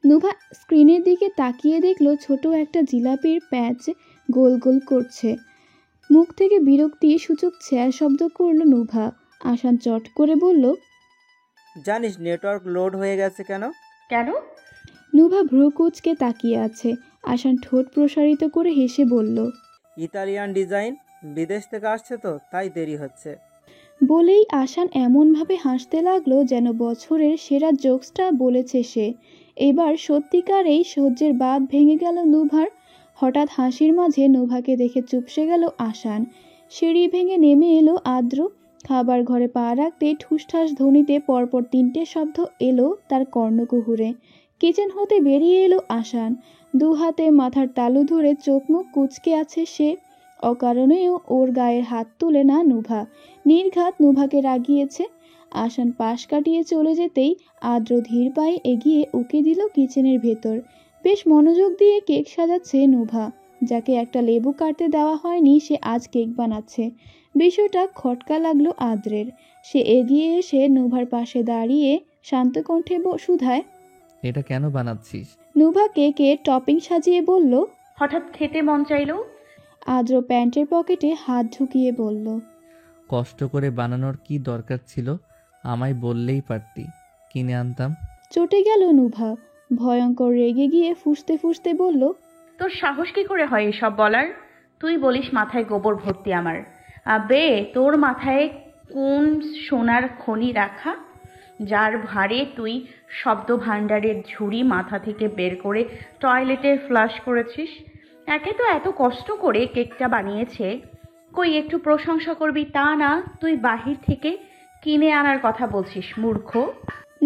নুভা স্ক্রিনের দিকে তাকিয়ে দেখল ছোট একটা জিলাপির প্যাচ গোল গোল করছে। মুখ থেকে বিরক্তি সূচক ছ্যা শব্দ করল নুভা। আসান চট করে বলল, জানিস নেটওয়ার্ক লোড হয়ে গেছে কেন? কেন? নুভা ভ্রু কুঁচকে তাকিয়ে আছে। আসান ঠোঁট প্রসারিত করে হেসে বলল, ইতালিয়ান ডিজাইন, বিদেশ থেকে আসছে তো তাই দেরি হচ্ছে। বলেই আসান এমনভাবে হাসতে লাগলো যেন বছরের সেরা জোকসটা বলেছে সে। এবার সত্যিকারেই সহ্যের বাঁধ ভেঙে গেল নুভার। হঠাৎ হাসির মাঝে নুভাকে দেখে চুপসে গেল আসান। সিঁড়ি ভেঙে নেমে এলো আদ্র। খাবার ঘরে পা রাখতে ঠুসঠাস ধ্বনিতে পরপর 3টে শব্দ এলো তার কর্ণকুহুরে। কিচেন হতে বেরিয়ে এলো আসান। 2 হাতে মাথার তালু ধরে চোখ মুখ কুঁচকে আছে সে। অকারণেও ওর গায়ের হাত তুলে না নুভা। নির্ঘাত নুভাকে রাগিয়েছে। আসান পাশ কাটিয়ে চলে যেতেই আদ্র ধীর পায়ে এগিয়ে উকি দিল কিচেনের ভেতর। বেশ মনোযোগ দিয়ে কেক সাজাচ্ছে নুভা। যাকে একটা লেবু কাটতে দেওয়া হয়নি সে আজ কেক বানাচ্ছে। বিষয়টা খটকা লাগলো আদ্রের। সে এগিয়ে এসে নুভার পাশে দাঁড়িয়ে শান্ত কণ্ঠে শুধায়, এটা কেন বানাচ্ছিস? নুভা কেকে টপিং সাজিয়ে বলল, হঠাৎ খেতে মন চাইলো। আদ্র প্যান্টের পকেটে হাত ঢুকিয়ে বলল, কষ্ট করে বানানোর কি দরকার ছিল? আমায় বললেই পারতি, কিনে আনতাম। চটে গেল নুভা। ভয়ঙ্কর রেগে গিয়ে ফুঁসতে ফুঁসতে বলল, তোর সাহস কি করে হয় এসব বলার? তুই বলিস মাথায় গোবর ভর্তি আমার। আবে, তোর মাথায় কোন সোনার খনি রাখা, যার ভারে তুই শব্দ ভাণ্ডারের ঝুড়ি মাথা থেকে বের করে টয়লেটে ফ্লাশ করেছিস? একে তো এত কষ্ট করে কেকটা বানিয়েছে, কই একটু প্রশংসা করবি তা না, তুই বাহির থেকে কিনে আনার কথা বলছিস মূর্খ।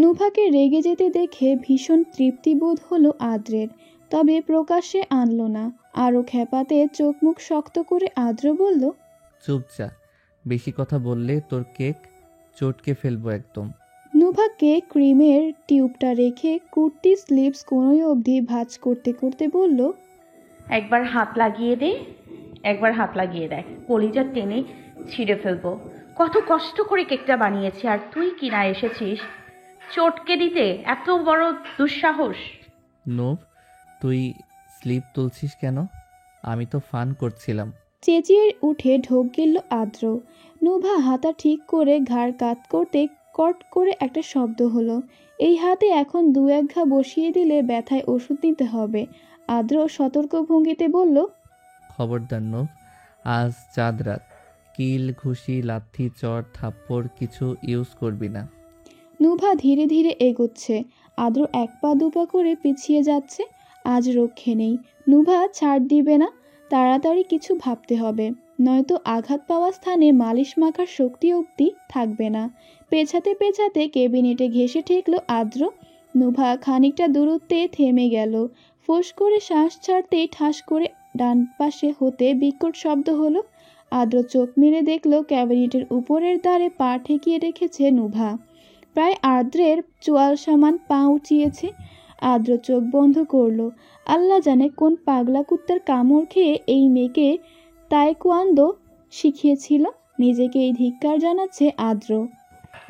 নুভাকে রেগে যেতে দেখে ভীষণ তৃপ্তিবোধ হলো আদ্রের। তবে প্রকাশ্যে আনল না। আরও খেপাতে চোখ মুখ শক্ত করে আদ্র বলল, চুপচাপ, বেশি কথা বললে তোর কেক চটকে ফেলবো একদম। নুভাকে ক্রিমের টিউবটা রেখে কুর্তি স্লিভস কোনোই অবধি ভাঁজ করতে করতে বলল, একবার হাত লাগিয়ে দে, একবার হাত লাগিয়ে দেখ, কলিজা টেনে ছিঁড়ে ফেলবো। কত কষ্ট করে কেকটা বানিয়েছি আর তুই কিনা এসেছিস চটকে দিতে? এত বড় দুঃসাহস! নোভ, তুই স্লিপ তুলছিস কেন? আমি তো ফান করছিলাম। চেঁচিয়ে উঠে ঢোক গেল আদ্র। নুভা হাতা ঠিক করে ঘাড় কাত করতে কট করে একটা শব্দ হলো। এই হাতে এখন 2-1 ঘা বসিয়ে দিলে ব্যথায় ওষুধ নিতে হবে। আদ্র সতর্ক ভঙ্গিতে বলল, খবরদার নোভ, আজ চাঁদ রাত, কিল ঘুষি লাথি চড় থাপ্পড় কিছু ইউজ করবি না। নুভা ধীরে ধীরে এগোচ্ছে। আদ্র 1 পা 2 পা করে পিছিয়ে যাচ্ছে। আজ রক্ষে নেই। নুভা ছাড় দিবে না। তাড়াতাড়ি কিছু ভাবতে হবে, নয়তো আঘাত পাওয়া স্থানে মালিশ মাখার শক্তি অবধি থাকবে না। পেছাতে পেছাতে কেবিনেটে ঘেঁষে ঠেকল আদ্র। নুভা খানিকটা দূরত্বে থেমে গেল। ফোঁস করে শ্বাস ছাড়তেই ঠাস করে ডান পাশে হতে বিকট শব্দ হলো। আদ্র চোখ মেরে দেখল ক্যাবিনেটের উপরের দ্বারে পা ঠেকিয়ে রেখেছে নুভা। প্রায় আদ্রের চোয়াল সমান পা উঁচিয়েছে। আদ্র চোখ বন্ধ করল। আল্লাহ জানে কোন পাগলা কুত্তার কামড় খেয়ে এই মেয়েকে তাইকোয়ান্দো শিখিয়েছিল। নিজেকে এই ধিক্কার জানাচ্ছে আদ্র।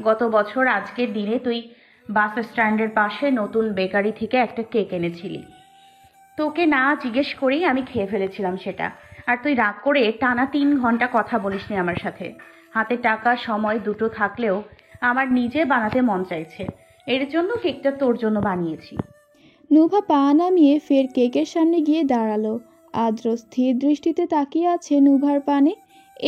গত বছর আজকের দিনে তুই বাস স্ট্যান্ডের পাশে নতুন বেকারি থেকে একটা কেক এনেছিলি। তোকে না জিজ্ঞেস করেই আমি খেয়ে ফেলেছিলাম সেটা। আর তুই রাগ করে টানা 3 ঘন্টা কথা বলিসনি আমার সাথে। হাতে টাকা সময় দুটো থাকলেও আমার নিজে বানাতে মন চাইছে, এর জন্য কেকটা তোর জন্য বানিয়েছি। নুভা পা নামিয়ে ফের কেকের সামনে গিয়ে দাঁড়ালো। আদ্র স্থির দৃষ্টিতে তাকিয়ে আছে নুভার পানে।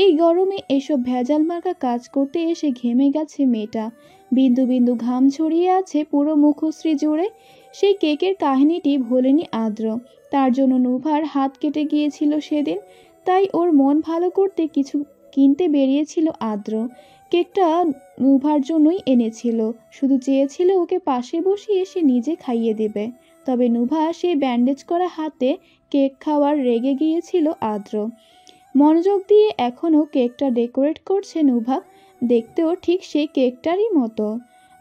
এই গরমে এসব ভেজাল মার্কা কাজ করতে এসে ঘেমে গেছে মেয়েটা। বিন্দু বিন্দু ঘাম ছড়িয়ে আছে পুরো মুখশ্রী জুড়ে। সেই কেকের কাহিনীটি ভোলেনি আদ্র। তার জন্য নুভার হাত কেটে গিয়েছিল সেদিন। তাই ওর মন ভালো করতে কিছু কিনতে বেরিয়েছিল আদ্র। কেকটা নুভার জন্যই এনেছিল। শুধু চেয়েছিল ওকে পাশে বসিয়ে সে নিজে খাইয়ে দেবে। তবে নুভা সেই ব্যান্ডেজ করা হাতে কেক খাওয়ার রেগে গিয়েছিল আদ্র। মনোযোগ দিয়ে এখনও কেকটা ডেকোরেট করছে নুভা। দেখতেও ঠিক সেই কেকটারই মতো।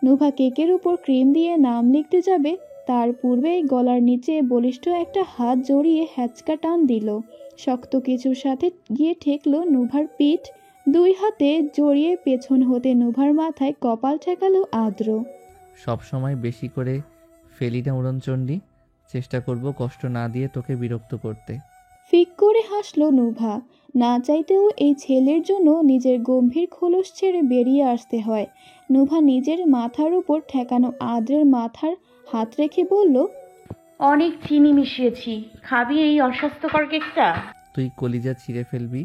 নুভা কেকের উপর ক্রিম দিয়ে নাম লিখতে যাবে তার পূর্বেই গলার নিচে বলিষ্ঠ একটা হাত জড়িয়ে হ্যাচকা টান দিল। শক্ত কিছুর সাথে গিয়ে ঠেকল নুভার পিঠ। দুই হাতে জড়িয়ে পেছন হতে নুভার মাথায় কপাল ঠেকালো আদ্র। সব সময় বেশি করে ফেলি না উড়নচণ্ডী, চেষ্টা করব কষ্ট না দিয়ে তোকে বিরক্ত করতে। ফিক করে হাসল নুভা। না চাইতেও এই ছেলের জন্য নিজের গম্ভীর খোলস ছেড়ে বেরিয়ে আসতে হয়। নুভা নিজের মাথার উপর ঠেকানো আদ্রের মাথার হাত রেখে বলল, অনেক চিনি মিশিয়েছি, খাবি এই অস্বাস্থ্যকর কেকটা? তুই কলিজা ছিঁড়ে ফেলবি,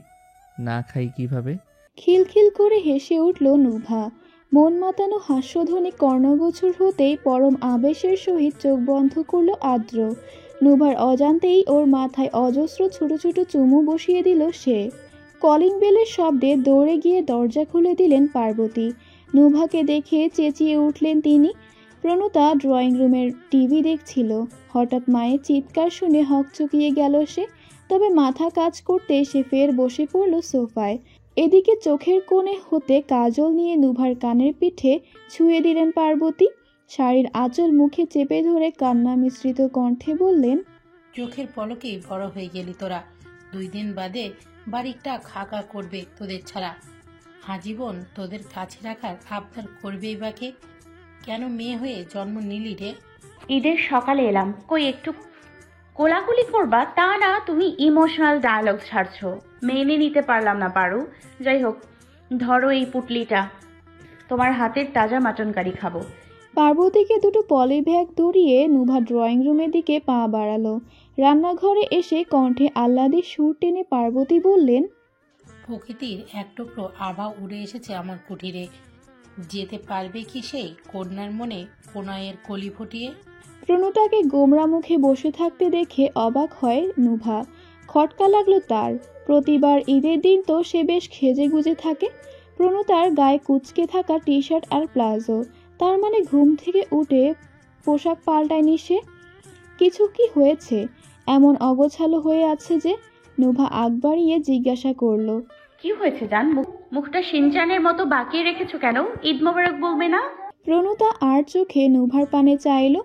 না খাই কিভাবে? খিলখিল করে হেসে উঠল নুভা। মন মাতানো হাস্যধ্বনি কর্ণগোচর হতেই পরম আবেশের সহিত চোখ বন্ধ করল আদ্র। নুভার অজান্তেই ওর মাথায় অজস্র ছোট ছোট চুমু বসিয়ে দিল সে। কলিং বেলের শব্দে দৌড়ে গিয়ে দরজা খুলে দিলেন পার্বতী। নুভাকে দেখে চেঁচিয়ে উঠলেন তিনি। প্রণতা ড্রয়িং রুমের টিভি দেখছিল। হঠাৎ মায়ের চিৎকার শুনে হকচকিয়ে গেল সে। তবে মাথা কাজ করতে সে ফের বসে পড়ল সোফায়। এদিকে চোখের কোণে হতে কাজল নিয়ে নুভার কানের পিঠে ছুঁয়ে দিলেন পার্বতী। শাড়ির আঁচল মুখে চেপে ধরে কান্না মিশ্রিত কণ্ঠে বললেন, চোখের পলকেই বড় হয়ে গেলি তোরা। 2 দিন বাদে বাড়িটা খাকা করবে তোদের ছাড়া। আজীবন তোদের কাছে রাখার আবদার করবেই বাকে। কেন মেয়ে হয়ে জন্ম নিলি রে? ঈদের সকালে এলাম, কই একটু কোলাকুলি করবা? তা না, তুমি ইমোশনাল ডায়লগ ছাড়ছো। মেনে নিতে পারলাম না পারু। যাই হোক, ধরো এই পুটলিটা, তোমার হাতের তাজা মাটন কারি খাবো। পার্বতীকে দুটো পলি ব্যাগ ধরিয়ে নুভা ড্রয়িং রুমের দিকে পা বাড়ালো। রান্নাঘরে এসে কণ্ঠে আহ্লাদে সুর টেনে পার্বতী বললেন, প্রকৃতির এক টুকরো আভা উড়ে এসেছে আমার কুঠিরে। যেতে পারবে কি সেই কন্যার মনে প্রণয়ের কলি ফুটিয়ে? প্রণতাকে গোমরা মুখে বসে থাকতে দেখে অবাক হয় নুভা। খটকা লাগলো তার। প্রতিবার ঈদের দিন তো সে বেশ খেজে গুজে থাকে। প্রণতার গায়ে কুঁচকে থাকা টি শার্ট আর প্লাজো, তার মানে ঘুম থেকে উঠে পোশাক পাল্টায়নি সে। কিছু কি হয়েছে? এমন অগোছালো হয়ে আছে যে? নুভা আগ বাড়িয়ে জিজ্ঞাসা করলো, কি হয়েছে জান? মুখটা সিনচানের মতো বাঁকিয়ে রেখেছো কেন? ঈদ মোবারক বলবে না? প্রণতা আর চোখে নুভার পানে চাইল।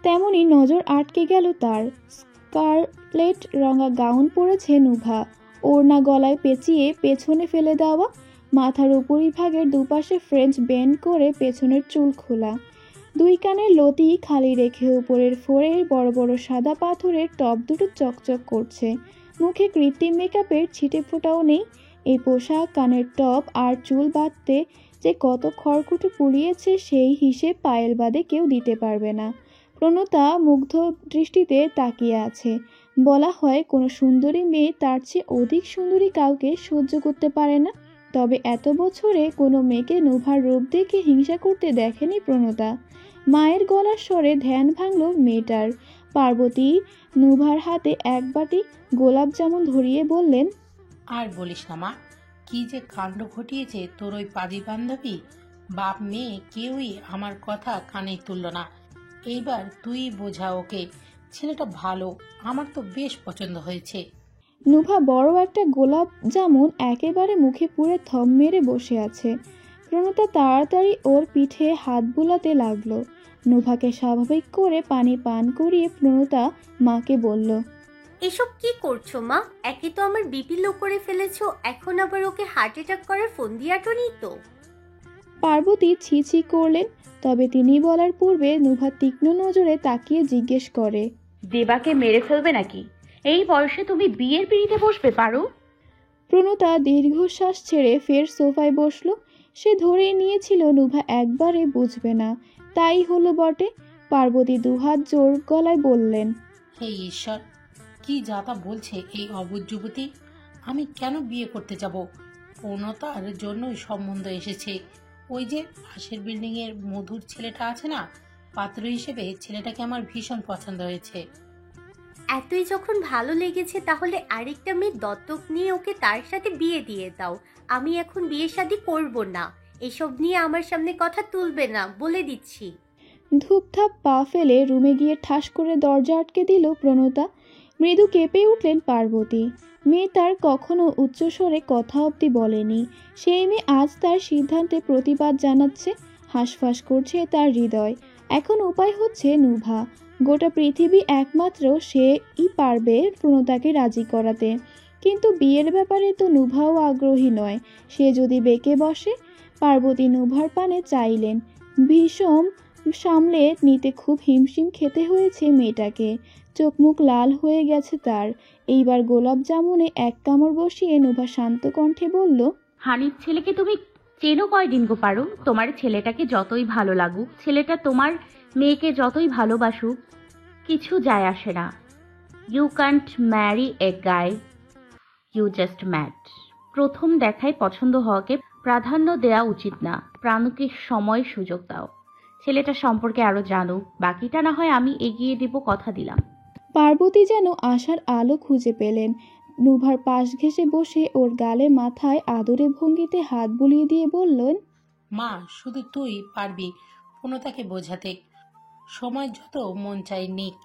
তেমনি নজর আটকে গেল তার। স্কারলেট রঙা গাউন পরেছে নুভা, ওড়না গলায় পেঁচিয়ে পেছনে ফেলে দেওয়া, মাথার উপরিভাগের দুপাশে ফ্রেঞ্চ বেন্ড করে পেছনের চুল খোলা, 2 কানের লতি খালি রেখে উপরের ফোরের বড় বড় সাদা পাথরের টপ দুটো চকচক করছে। মুখে কৃত্রিম মেকআপের ছিটে ফোটাও নেই। এই পোশাক, কানের টপ আর চুল বাঁধতে যে কত খড়কুটো পুড়িয়েছে সেই হিসেব পায়েল বাদে কেউ দিতে পারবে না। প্রণতা মুগ্ধ দৃষ্টিতে তাকিয়ে আছে। বলা হয় কোনো সুন্দরী মেয়ে তার চেয়ে অধিক সুন্দরী কাউকে সহ্য করতে পারে না। তবে এত বছরে কোনো মেয়েকে নুভার রূপ দেখে হিংসা করতে দেখেনি প্রণতা। মায়ের গলার স্বরে ধ্যান ভাঙল মেয়েটার। পার্বতী নুভার হাতে এক বাটি গোলাপ জামুন ধরিয়ে বললেন, আর বলিস না মা, কি যে কাণ্ড ঘটিয়েছে তোর ওই পাজি বান্ধবী। বাপ মেয়ে কেউই আমার কথা কানে তুলল না। এইবার তুই বোঝা ওকে। ছেলেটা ভালো, আমার তো বেশ পছন্দ হয়েছে। নুভা বড় একটা গোলাপ জামুন একেবারে মুখে পুরে থম মেরে বসে আছে। প্রণতা তাড়াতাড়ি ওর পিঠে হাত বুলাতে লাগলো। নুভাকে স্বাভাবিক করে পানি পান করিয়ে প্রণতা মাকে বলল, এসব কি করছো মা? একে তো আমার বিপি লো করে ফেলেছো, এখন আবার ওকে হার্ট অ্যাটাক করার ফোন দিয়ে আটোনি তো? পার্বতী ছি ছি করলেন। তবে তিনি বলার পূর্বে নুভা তীক্ষ্ণ নজরে তাকিয়ে জিজ্ঞেস করে, দেবাকে মেরে ফেলবে নাকি? এই বয়সে তুমি বিয়ের পিড়িতে বসবে পারো? প্রণতা দীর্ঘশ্বাস ছেড়ে ফের সোফায় বসলো। সে ধরেই নিয়েছিল নুভা একবারে বুঝবে না। তাই হলো বটে। পার্বতী দুহাত জোর গলায় বললেন, হে ঈশ্বর, কি যাতা বলছে এই অবুঝ যুবতী। আমি কেন বিয়ে করতে যাব? পূর্ণতার জন্যই সম্বন্ধ এসেছে। ওই যে পাশের বিল্ডিং এর মধুর ছেলেটা আছে না, পাত্র হিসেবে ছেলেটাকে আমার ভীষণ পছন্দ হয়েছে। এতই যখন ভালো লেগেছে তাহলে আরেকটা মেয়ে দত্তক নিয়ে ওকে তার সাথে বিয়ে দিয়ে দাও। আমি এখন বিয়ে শাদী করব না। এসব নিয়ে আমার সামনে কথা তুলবে না, বলে দিচ্ছি। ধূপধাপ পা ফেলে রুমে গিয়ে ঠাস করে দরজা আটকে দিল প্রণতা। মৃদু কেঁপে উঠলেন পার্বতী। মেয়ে তার কখনো উচ্চস্বরে কথা অবধি বলেনি। সেই মেয়ে আজ তার সিদ্ধান্তে প্রতিবাদ জানাচ্ছে। হাঁসফাঁস করছে তার হৃদয়। এখন উপায় হচ্ছে নুভা। গোটা পৃথিবী একমাত্র সেই পারবে প্রণতাকে রাজি করাতে। কিন্তু বিয়ের ব্যাপারে তো নুভাও আগ্রহী নয়। সে যদি বেঁকে বসে। পার্বতী নুভার পানে চাইলেন। ভীষণ সামলে নিতে খুব হিমশিম খেতে হয়েছে মেয়েটাকে। চোখ মুখ লাল হয়ে গেছে তার। এইবার গোলাপ জামুনে এক কামড় বসিয়ে নুভা শান্ত কণ্ঠে বলল, হানিফ ছেলেকে তুমি চেনো কয়দিন গো পারো? তোমার ছেলেটাকে যতই ভালো লাগুক, ছেলেটা তোমার মেয়েকে যতই ভালোবাসুক, কিছু যায় আসে না। You can't marry a guy you just met. প্রথম দেখায় পছন্দ হওয়াকে প্রাধান্য দেওয়া উচিত না। প্রাণকে সময় সুযোগ দাও। ছেলেটা সম্পর্কে আরো জানুক, বাকিটা না হয় আমি এগিয়ে দেব, কথা দিলাম। পার্বতী যেন আশার আলো খুঁজে পেলেন। নুভার পাশ ঘেঁষে বসে ওর গালে মাথায় আদরে ভঙ্গিতে হাত বুলিয়ে দিয়ে বললেন, মা, শুধু তুই পারবি পূর্ণতাকে বোঝাতে। সময় যত মন চাই নিক,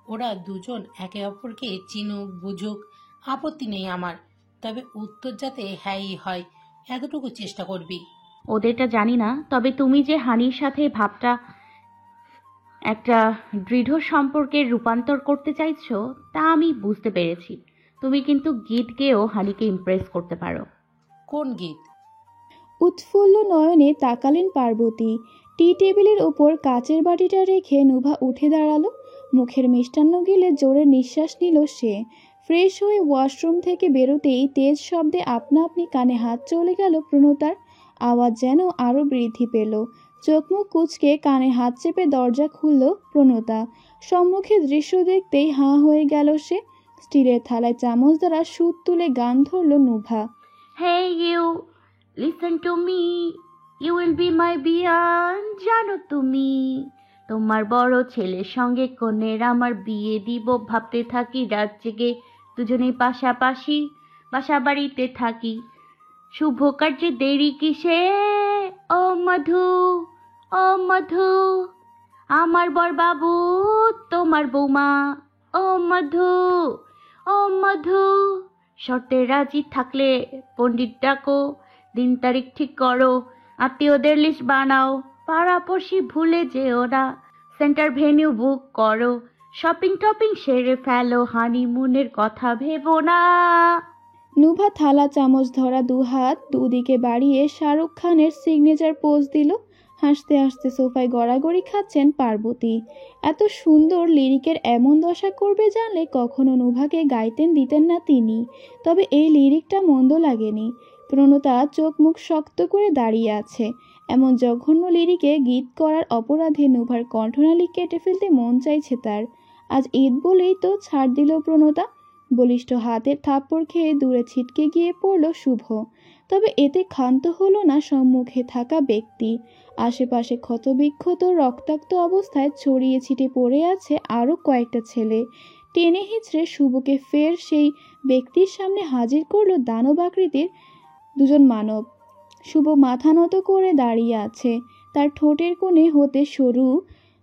ওরা দুজন একে অপরকে চিনুক বুঝুক, আপত্তি নেই আমার। তবে উত্তর যাতে হ্যাঁই হয়, এতটুকু চেষ্টা করবি। ওদেরটা জানি না, তবে তুমি যে হানির সাথে ভাবটা একটা দৃঢ় সম্পর্কের রূপান্তর করতে চাইছো তা আমি বুঝতে পেরেছি। তুমি কিন্তু গীত গেয়েও হানিকে ইমপ্রেস করতে পারো। কোন গীত? উৎফুল্ল নয়নে তাকালেন পার্বতী। টি টেবিলের ওপর কাচের বাটিটা রেখে নুভা উঠে দাঁড়ালো। মুখের মিষ্টান্ন গিলে জোরে নিঃশ্বাস নিল সে। ফ্রেশ হয়ে ওয়াশরুম থেকে বেরোতেই তেজ শব্দে আপনা আপনি কানে হাত চলে গেল প্রণতার। আওয়াজ যেন আরও বৃদ্ধি পেল। চোখ মুখ কুঁচকে কানে হাত চেপে দরজা খুলল প্রণতা। সম্মুখে দৃশ্য দেখতেই হাঁ হয়ে গেল সে। স্টিলের থালায় চামচ দ্বারা সুদ তুলে গান ধরল নুভা। Hey you listen to me, you will be my বিয়ান। জানো তুমি, তোমার বড় ছেলের সঙ্গে কনের আমার বিয়ে দিব। ভাবতে থাকি রাত জেগে, দুজনেই পাশাপাশি বাসা বাড়িতে থাকি। শুভ কার্যে দেরি কিসে? ও মধু, ও মধু, আমার বর বাবু তোমার বৌমা। ও মধু, ও মধু, শর্তে রাজি থাকলে পণ্ডিত ডাকো, দিন তারিখ ঠিক করো, আত্মীয়দের লিস্ট বানাও, পাড়াপড়শি ভুলে যেও না, সেন্টার ভেন্যু বুক করো, শপিং টপিং সেরে ফেলো, হানিমুনের কথা ভেবো না। নুভা থালা চামচ ধরা দুহাত দুদিকে বাড়িয়ে শাহরুখ খানের সিগনেচার পোজ দিল। হাসতে হাসতে সোফায় গড়াগড়ি খাচ্ছেন পার্বতী। এত সুন্দর লিরিকের এমন দশা করবে জানলে কখনো নুভাকে গাইতেন দিতেন না তিনি। তবে এই লিরিকটা মন্দ লাগেনি। প্রণতা চোখ মুখ শক্ত করে দাঁড়িয়ে আছে। এমন জঘন্য লিরিকে গীত করার অপরাধে নুভার কণ্ঠনালী কেটে ফেলতে মন চাইছে তার। আজ ঈদ বলেই তো ছাড় দিল প্রণতা। বলিষ্ঠ হাতের থাপ্পড় খেয়ে দূরে ছিটকে গিয়ে পড়ল শুভ। তবে এতে ক্ষান্ত হলো না সম্মুখে থাকা ব্যক্তি। আশেপাশে ক্ষতবিক্ষত রক্তাক্ত অবস্থায় ছড়িয়ে ছিটে পড়ে আছে আরও কয়েকটা ছেলে। টেনে হিঁচড়ে শুভকে ফের সেই ব্যক্তির সামনে হাজির করল দানব আকৃতির দুজন মানব। শুভ মাথা নত করে দাঁড়িয়ে আছে। তার ঠোঁটের কোণে হতে সরু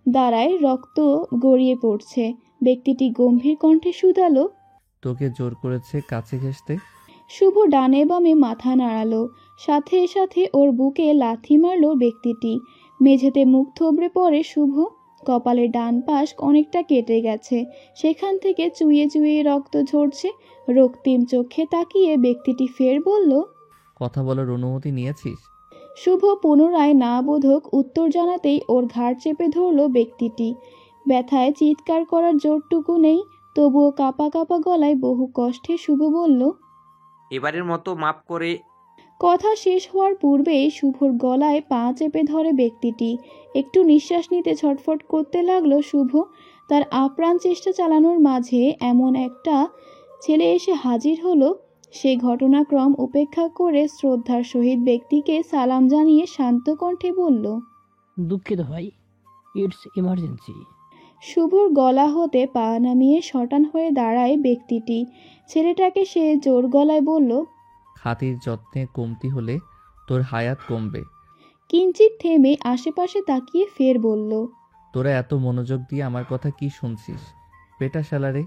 দ্বারায় রক্ত গড়িয়ে পড়ছে। ব্যক্তিটি গম্ভীর কণ্ঠে শুধালো, তোকে জোর করেছে কাছে ঘেঁষতে? শুভ ডানে বামে মাথা নাড়ালো। সাথে সাথে ওর বুকে লাথি মারল ব্যক্তিটি। মেঝেতে মুখ থবড়ে পড়ে শুভ। কপালের ডান পাশ অনেকটা কেটে গেছে। সেখান থেকে চুইয়ে চুইয়ে রক্ত ঝরছে। রক্তিম চোখে তাকিয়ে ব্যক্তিটি ফের বলল, কথা বলার অনুমতি নিয়েছিস? শুভ পুনরায় না বোধক উত্তর জানাতেই ওর ঘাড় চেপে ধরল ব্যক্তিটি। ব্যথায় চিৎকার করার জোরটুকু নেই, তবুও কাঁপা কাঁপা গলায় বহু কষ্টে শুভ বলল, এবারের মতো মাফ করে। কথা শেষ হওয়ার পূর্বেই শুভর গলায় পা চেপে ধরে ব্যক্তিটি। একটু নিঃশ্বাস নিতে ছটফট করতে লাগলো শুভ। তার আপ্রাণ চেষ্টা চালানোর মাঝে এমন একটা ছেলে এসে হাজির হলো। সেই ঘটনাক্রম উপেক্ষা করে শ্রদ্ধার সহিত ব্যক্তিকে সালাম জানিয়ে শান্ত কণ্ঠে বলল, দুঃখিত ভাই, ইটস ইমার্জেন্সি। শুভর গলা হতে পা নামিয়ে শটান হয়ে দাঁড়ায় ব্যক্তিটি। ছেলেটাকে সে জোর গলায় বলল, খাতির যত্নে কমতি হলে তোর হায়াত কমবে। কিঞ্চিত থেমে আশেপাশে তাকিয়ে ফের বলল, তোরা এত মনোযোগ দিয়ে আমার কথা কি শুনছিস? পেটা শালারে।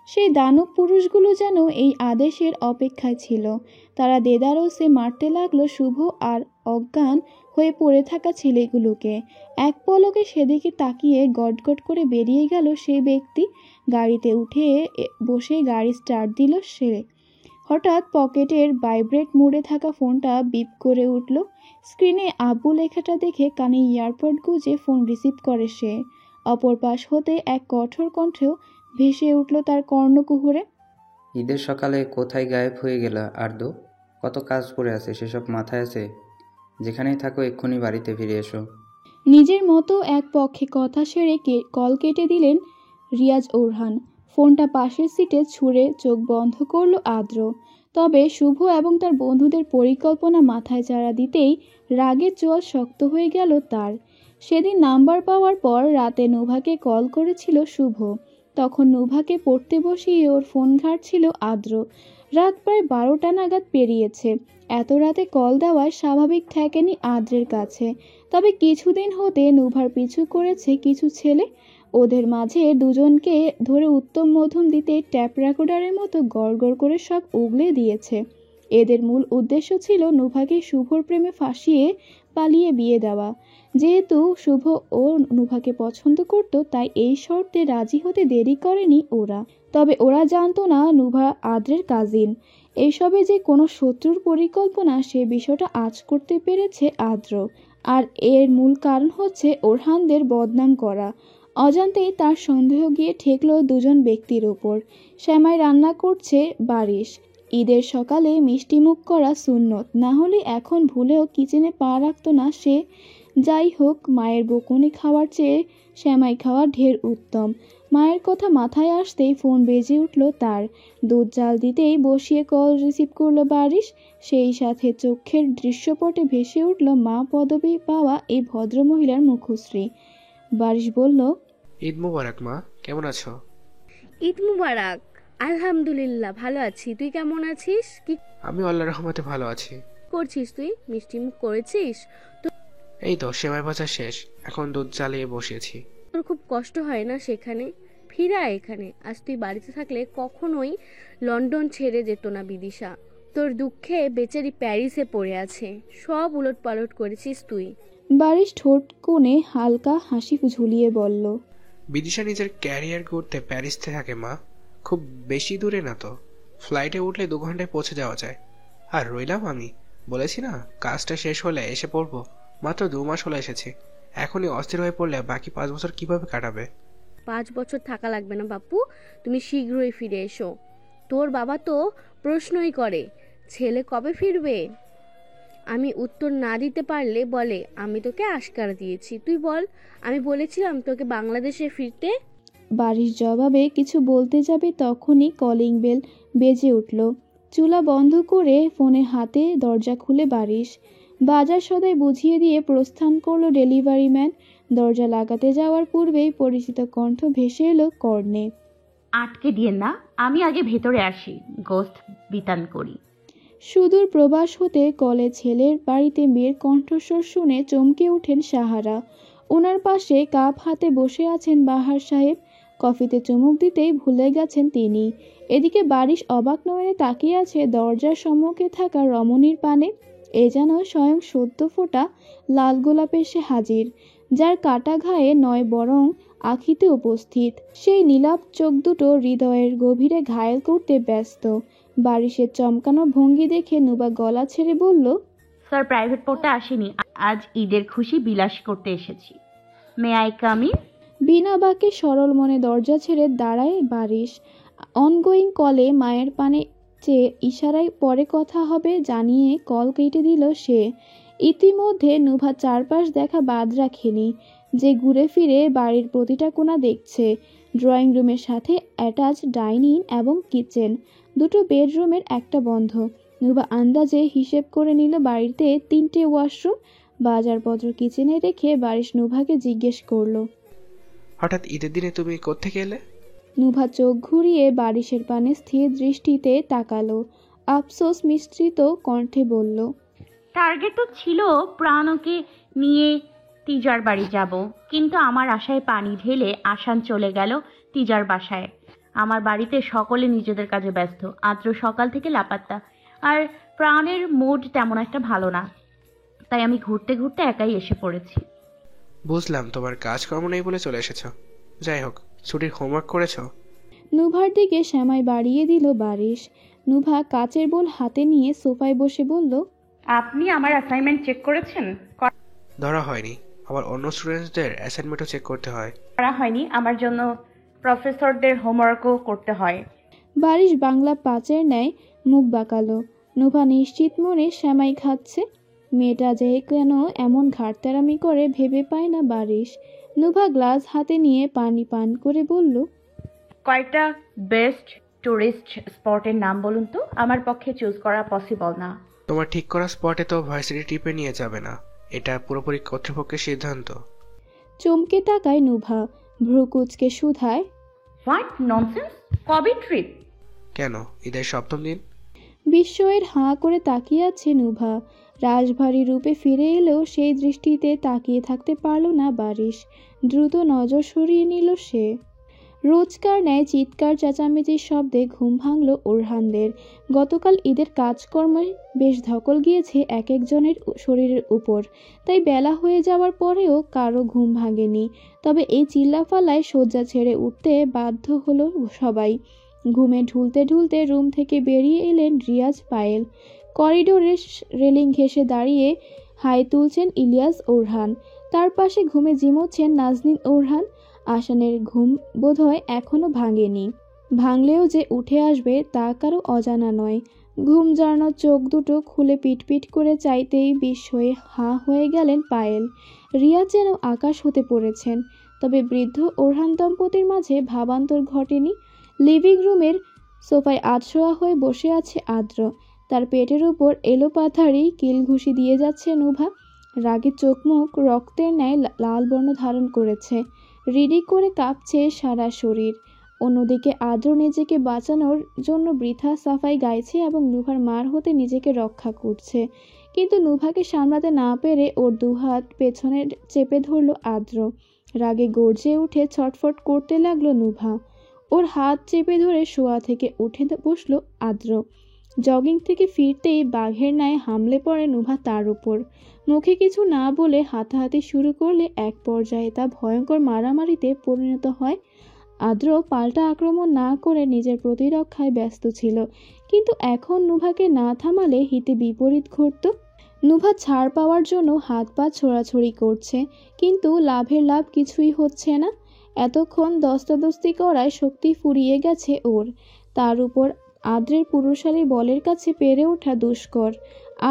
সেই দানব পুরুষগুলো যেন এই আদেশের অপেক্ষায় ছিল। তারা দেদারসে মারতে লাগলো শুভ আর অজ্ঞান হয়ে পড়ে থাকা ছেলেগুলোকে। এক পলকে সেদিকে তাকিয়ে গটগট করে বেরিয়ে গেল সেই ব্যক্তি। গাড়িতে উঠে বসে গাড়ি স্টার্ট দিল সে। হঠাৎ পকেটের ভাইব্রেট মোডে থাকা ফোনটা বিপ করে উঠল। স্ক্রিনে আব্বু লেখাটা দেখে কানে ইয়ারপড গুঁজে ফোন রিসিভ করে সে। অপর পাশ হতে এক কঠোর কণ্ঠেও ভেসে উঠল তার কর্ণকুহরে। ঈদের সকালে কোথায় গায়েব হয়ে গেলা আর্দ্র? কত কাজ পড়ে আছে, সেসব মাথায় আছে? যেখানেই থাকো এক্ষুনি বাড়িতে ফিরে এসো। নিজের মতো এক পক্ষে কথা সেরে কল কেটে দিলেন রিয়াজ ওরহান। ফোনটা পাশের সিটে ছুঁড়ে চোখ বন্ধ করল আদ্র। তবে শুভ এবং তার বন্ধুদের পরিকল্পনা মাথায় চাড়া দিতেই রাগের চোয়াল শক্ত হয়ে গেল তার। সেদিন নাম্বার পাওয়ার পর রাতে নোভাকে কল করেছিল শুভ। তখন নোভাকে পড়তে বসিয়ে ওর ফোন ঘাঁটছিল আদ্র। রাত প্রায় 12টা নাগাদ পেরিয়েছে। এত রাতে কল দেওয়ায় স্বাভাবিক ঠেকেনি আদ্রের কাছে। তবে কিছুদিন হতে নোভার পিছু করেছে কিছু ছেলে। ওদের মাঝে দুজনকে ধরে উত্তম মধ্যম দিতে ট্যাপ রেকর্ডারের মতো গড়গড় করে সব উগলে দিয়েছে। এদের মূল উদ্দেশ্য ছিল নোভাকে শুভর প্রেমে ফাঁসিয়ে পালিয়ে বিয়ে দেওয়া। যেহেতু শুভ ও নোভাকে পছন্দ করত, তাই এই শর্তে রাজি হতে দেরি করেনি ওরা। তবে ওরা জানতো না নোভা আদ্রের কাজিন। এইসবে যে কোনো শত্রুর পরিকল্পনা, সে বিষয়টা আঁচ করতে পেরেছে আদ্র। আর এর মূল কারণ হচ্ছে ওরহানদের বদনাম করা। অজান্তেই তার সন্দেহ গিয়ে ঠেকল দুজন ব্যক্তির ওপর। শ্যামাই রান্না করছে বারিশ। ঈদের সকালে মিষ্টিমুখ করা সুন্নত, না হলে এখন ভুলেও কিচেনে পা রাখত না সে। যাই হোক, মায়ের বকুনি খাওয়ার চেয়ে শ্যামাই খাওয়া ঢের উত্তম। মায়ের কথা মাথায় আসতেই ফোন বেজে উঠল তার। দুধ জাল দিতেই বসিয়ে কল রিসিভ করলো বারিশ। সেই সাথে চোখের দৃশ্যপটে ভেসে উঠল মা পদবি পাওয়া এই ভদ্রমহিলার মুখশ্রী। বারিশ বলল, ঈদ মুবারক মা, কেমন আছো? ঈদ মুবারক। আলহামদুলিল্লাহ ভালো আছি, তুই কেমন আছিস? কি আমি আল্লাহর রহমতে ভালো আছি। করছিস তুই? মিষ্টি মুখ করেছিস? এই তো সেমাই ভাজা শেষ, এখন দুধ জ্বালিয়ে বসিয়েছি। তোর খুব কষ্ট হয় না সেখানে? ফিরা এখানে। আজ তুই বাড়িতে থাকলে কখনোই লন্ডন ছেড়ে যেত না বিদিশা। তোর দুঃখে বেচারি প্যারিসে পড়ে আছে। সব উলট পালট করেছিস তুই। বারিশ ঠোঁট কোণে হালকা হাসি ঝুলিয়ে বলল, বিদিশা নিজের ক্যারিয়ার করতে প্যারিসতে থাকে মা, খুব বেশি দূরে না তো। ফ্লাইটে উঠলে 2 ঘন্টায় পৌঁছে যাওয়া যায়। আর রইলাম আমি, বলেছি না কাজটা শেষ হলে এসে পড়বো। মাত্র 2 মাস হলো এসেছি। এখনই অস্থির হয়ে পড়লে বাকি 5 বছর কিভাবে কাটাবে? 5 বছর থাকা লাগবে না বাপু, তুমি শীঘ্রই ফিরে এসো। তোর বাবা তো প্রশ্নই করে, ছেলে কবে ফিরবে? আমি উত্তর না দিতে পারলে বলে আমি তোকে আশকারা দিয়েছি। তুই বল, আমি বলেছিলাম তোকে বাংলাদেশে ফিরতে? বারিশ জবাবে কিছু বলতে যাবে তখনই কলিং বেল বেজে উঠল। চুলা বন্ধ করে ফোনে হাতে দরজা খুলে বারিশ। বাজার সদাই বুঝিয়ে দিয়ে প্রস্থান করলো ডেলিভারি ম্যান। দরজা লাগাতে যাওয়ার পূর্বেই পরিচিত কণ্ঠ ভেসে এলো কর্ণে, আটকে দিয়ে না, আমি আগে ভেতরে আসি, গোস্ত বিতান করি। সুদূর প্রবাস হতে কলে ছেলের বাড়িতে মেয়ের কণ্ঠস্বর শুনে চমকে ওঠেন সাহারা। ওনার পাশে কাপ হাতে বসে আছেন বাহার সাহেব। কফিতে চুমুক দিতেই ভুলে গেছেন তিনি। এদিকে বারিশ অবাক নয়নে তাকিয়ে আছে দরজার সম্মুখে থাকা রমণীর পানে। এ যেন স্বয়ং সদ্য ফোটা লাল গোলাপ এসে হাজির, যার কাটা ঘায়ে নয় বরং আখিতে উপস্থিত। সেই নীলাভ চোখ দুটো হৃদয়ের গভীরে ঘায়েল করতে ব্যস্ত। বারিশের চমকানো ভঙ্গি দেখে নুবা গলা ছেড়ে বলল, স্যার প্রাইভেট পড়তে আসেনি, আজ ঈদের খুশি বিলাস করতে এসেছি। May I come in? বিনা বাক্যে সরল মনে দরজা ছেড়ে দাঁড়ায় বারিশ। অনগোয়িং কলে মায়ের পানে চেয়ে ইশারায় পরে কথা হবে জানিয়ে কল কেটে দিল সে। ইতিমধ্যে নুভা চারপাশ দেখা বাদ রাখেনি, যে ঘুরে ফিরে বাড়ির প্রতিটা কোণা দেখছে। ড্রয়িং রুমের সাথে অ্যাটাচ ডাইনিং এবং কিচেন, দুটো বেডরুমের একটা বন্ধ। নুভা আন্দাজে হিসেব করে নিল বাড়িতে 3টে ওয়াশরুম। বাজারপত্র কিচেনে রেখে বারিশ নুভাকে জিজ্ঞেস করলো, হঠাৎ ঈদের দিনে তুমি কোত্থেকে এলে? নুভা চোখ ঘুরিয়ে বারিশের পানে স্থির দৃষ্টিতে তাকালো। আফসোস মিশ্রিত কণ্ঠে বলল, টার্গেট তো ছিল প্রাণকে নিয়ে তিজার বাড়ি যাব, কিন্তু আমার আশায় পানি ঢেলে আসান চলে গেল তিজার বাসায়। আমার বাড়িতে সকলে নিজেদের কাজে ব্যস্ত। আদ্র সকাল থেকে লাপাত্তা, আর প্রাণের মুড তেমন একটা ভালো না, তাই আমি ঘুরতে ঘুরতে একাই এসে পড়েছি। বুঝলাম তোমার কাজকর্ম নেই বলে চলে এসেছো। যাই হোক, ছুটির হোমওয়ার্ক করেছো? নুভার দিকে শ্যামাই বাড়িয়ে দিল বারিশ। নুভা কাচের বোল হাতে নিয়ে সোফায় বসে বলল, আপনি আমার অ্যাসাইনমেন্ট চেক করেছেন? ধরা হয়নি, আবার অন্য স্টুডেন্টসদের অ্যাসাইনমেন্টও চেক করতে হয়। করা হয়নি, আমার জন্য প্রফেসরদের হোমওয়ার্কও করতে হয়। বারিশ বাংলা পাঁচের ন্যায় মুখ বাঁকালো। নুভা নিশ্চিত মনে শ্যামাই খাচ্ছে। মেয়েটা যে কেন এমন ঘাটতারামি করে ভেবে পায় না বারিশ। নুভা গ্লাস হাতে নিয়ে পানি পান করে বলল, কয়েকটা বেস্ট টুরিস্ট স্পটের নাম বলুন তো, আমার পক্ষে চুজ করা পসিবল না। তোমার ঠিক করা স্পটে তো ভার্সিটি ট্রিপে নিয়ে যাবে না, এটা পুরোপুরি কর্তৃপক্ষের সিদ্ধান্ত। চমকে তাকায় নুভা, ভ্রু কুচকে শুধায়, হোয়াট ননসেন্স? কবে ট্রিপ? কেন, ঈদের সপ্তম দিন? বিস্ময়ের হাঁ করে তাকিয়ে আছে নুভা। রাশভারী রূপে ফিরে এলেও সেই দৃষ্টিতে তাকিয়ে থাকতে পারল না বারিশ। দ্রুত নজর সরিয়ে নিল সে। রোজকার ন্যায় চিৎকার চেঁচামেচির শব্দে ঘুম ভাঙল ওরহানদের। গতকাল ঈদের কাজকর্মে বেশ ধকল গিয়েছে এক একজনের শরীরের উপর, তাই বেলা হয়ে যাওয়ার পরেও কারো ঘুম ভাঙেনি। তবে এই চিল্লাফালায় শয্যা ছেড়ে উঠতে বাধ্য হলো সবাই। ঘুমে ঢুলতে ঢুলতে রুম থেকে বেরিয়ে এলেন রিয়াজ, পায়েল। করিডোরে রেলিং ঘেঁষে দাঁড়িয়ে হাই তুলছেন ইলিয়াস ওরহান। তার পাশে ঘুমে ঝিমোচ্ছেন নাজনীন ওরহান। আসানের ঘুম বোধহয় এখনো ভাঙেনি। ভাঙলেও যে উঠে আসবে তা কারো অজানা নয়। ঘুম জড়ানো চোখ দুটো খুলে পিটপিট করে চাইতেই বিস্ময়ে হাঁ হয়ে গেলেন পায়েল। রিয়াজ যেন আকাশ হতে পড়েছেন। তবে বৃদ্ধ ওরহান দম্পতির মাঝে ভাবান্তর ঘটেনি। লিভিং রুমের সোফায় আধশোয়া হয়ে বসে আছে আদ্র। তার পেটের উপর এলোপাথারি কিল ঘুষি দিয়ে যাচ্ছে নুভা। রাগে চোখ মুখ রক্তের ন্যায় লাল বর্ণ ধারণ করেছে। রিডি করে কাঁপছে সারা শরীর। অন্যদিকে আদ্র নিজেকে বাঁচানোর জন্য বৃথা সাফাই গাইছে এবং নুভার মার হতে নিজেকে রক্ষা করছে। কিন্তু নুভাকে সামলাতে না পেরে ওর দুহাত পেছনে চেপে ধরল আদ্র। রাগে গর্জে উঠে ছটফট করতে লাগলো নুভা। ওর হাত চেপে ধরে শোয়া থেকে উঠে বসলো আদ্র। জগিং থেকে ফিরতেই বাঘের ন্যায় হামলে পড়ে নুভা তার উপর। মুখে কিছু না বলে হাতাহাতি শুরু করলে এক পর্যায়ে তা ভয়ঙ্কর মারামারিতে পরিণত হয়। আদ্র পাল্টা আক্রমণ না করে নিজের প্রতিরক্ষায় ব্যস্ত ছিল, কিন্তু এখন নুভাকে না থামালে হিতে বিপরীত ঘটত। নুভা ছাড় পাওয়ার জন্য হাত পা ছোড়াছড়ি করছে, কিন্তু লাভের লাভ কিছুই হচ্ছে না। এতক্ষণ দস্তাদস্তি করায় শক্তি ফুরিয়ে গেছে ওর। তার উপর আদ্রের পুরুষালী বলের কাছে পেরে ওঠা দুষ্কর।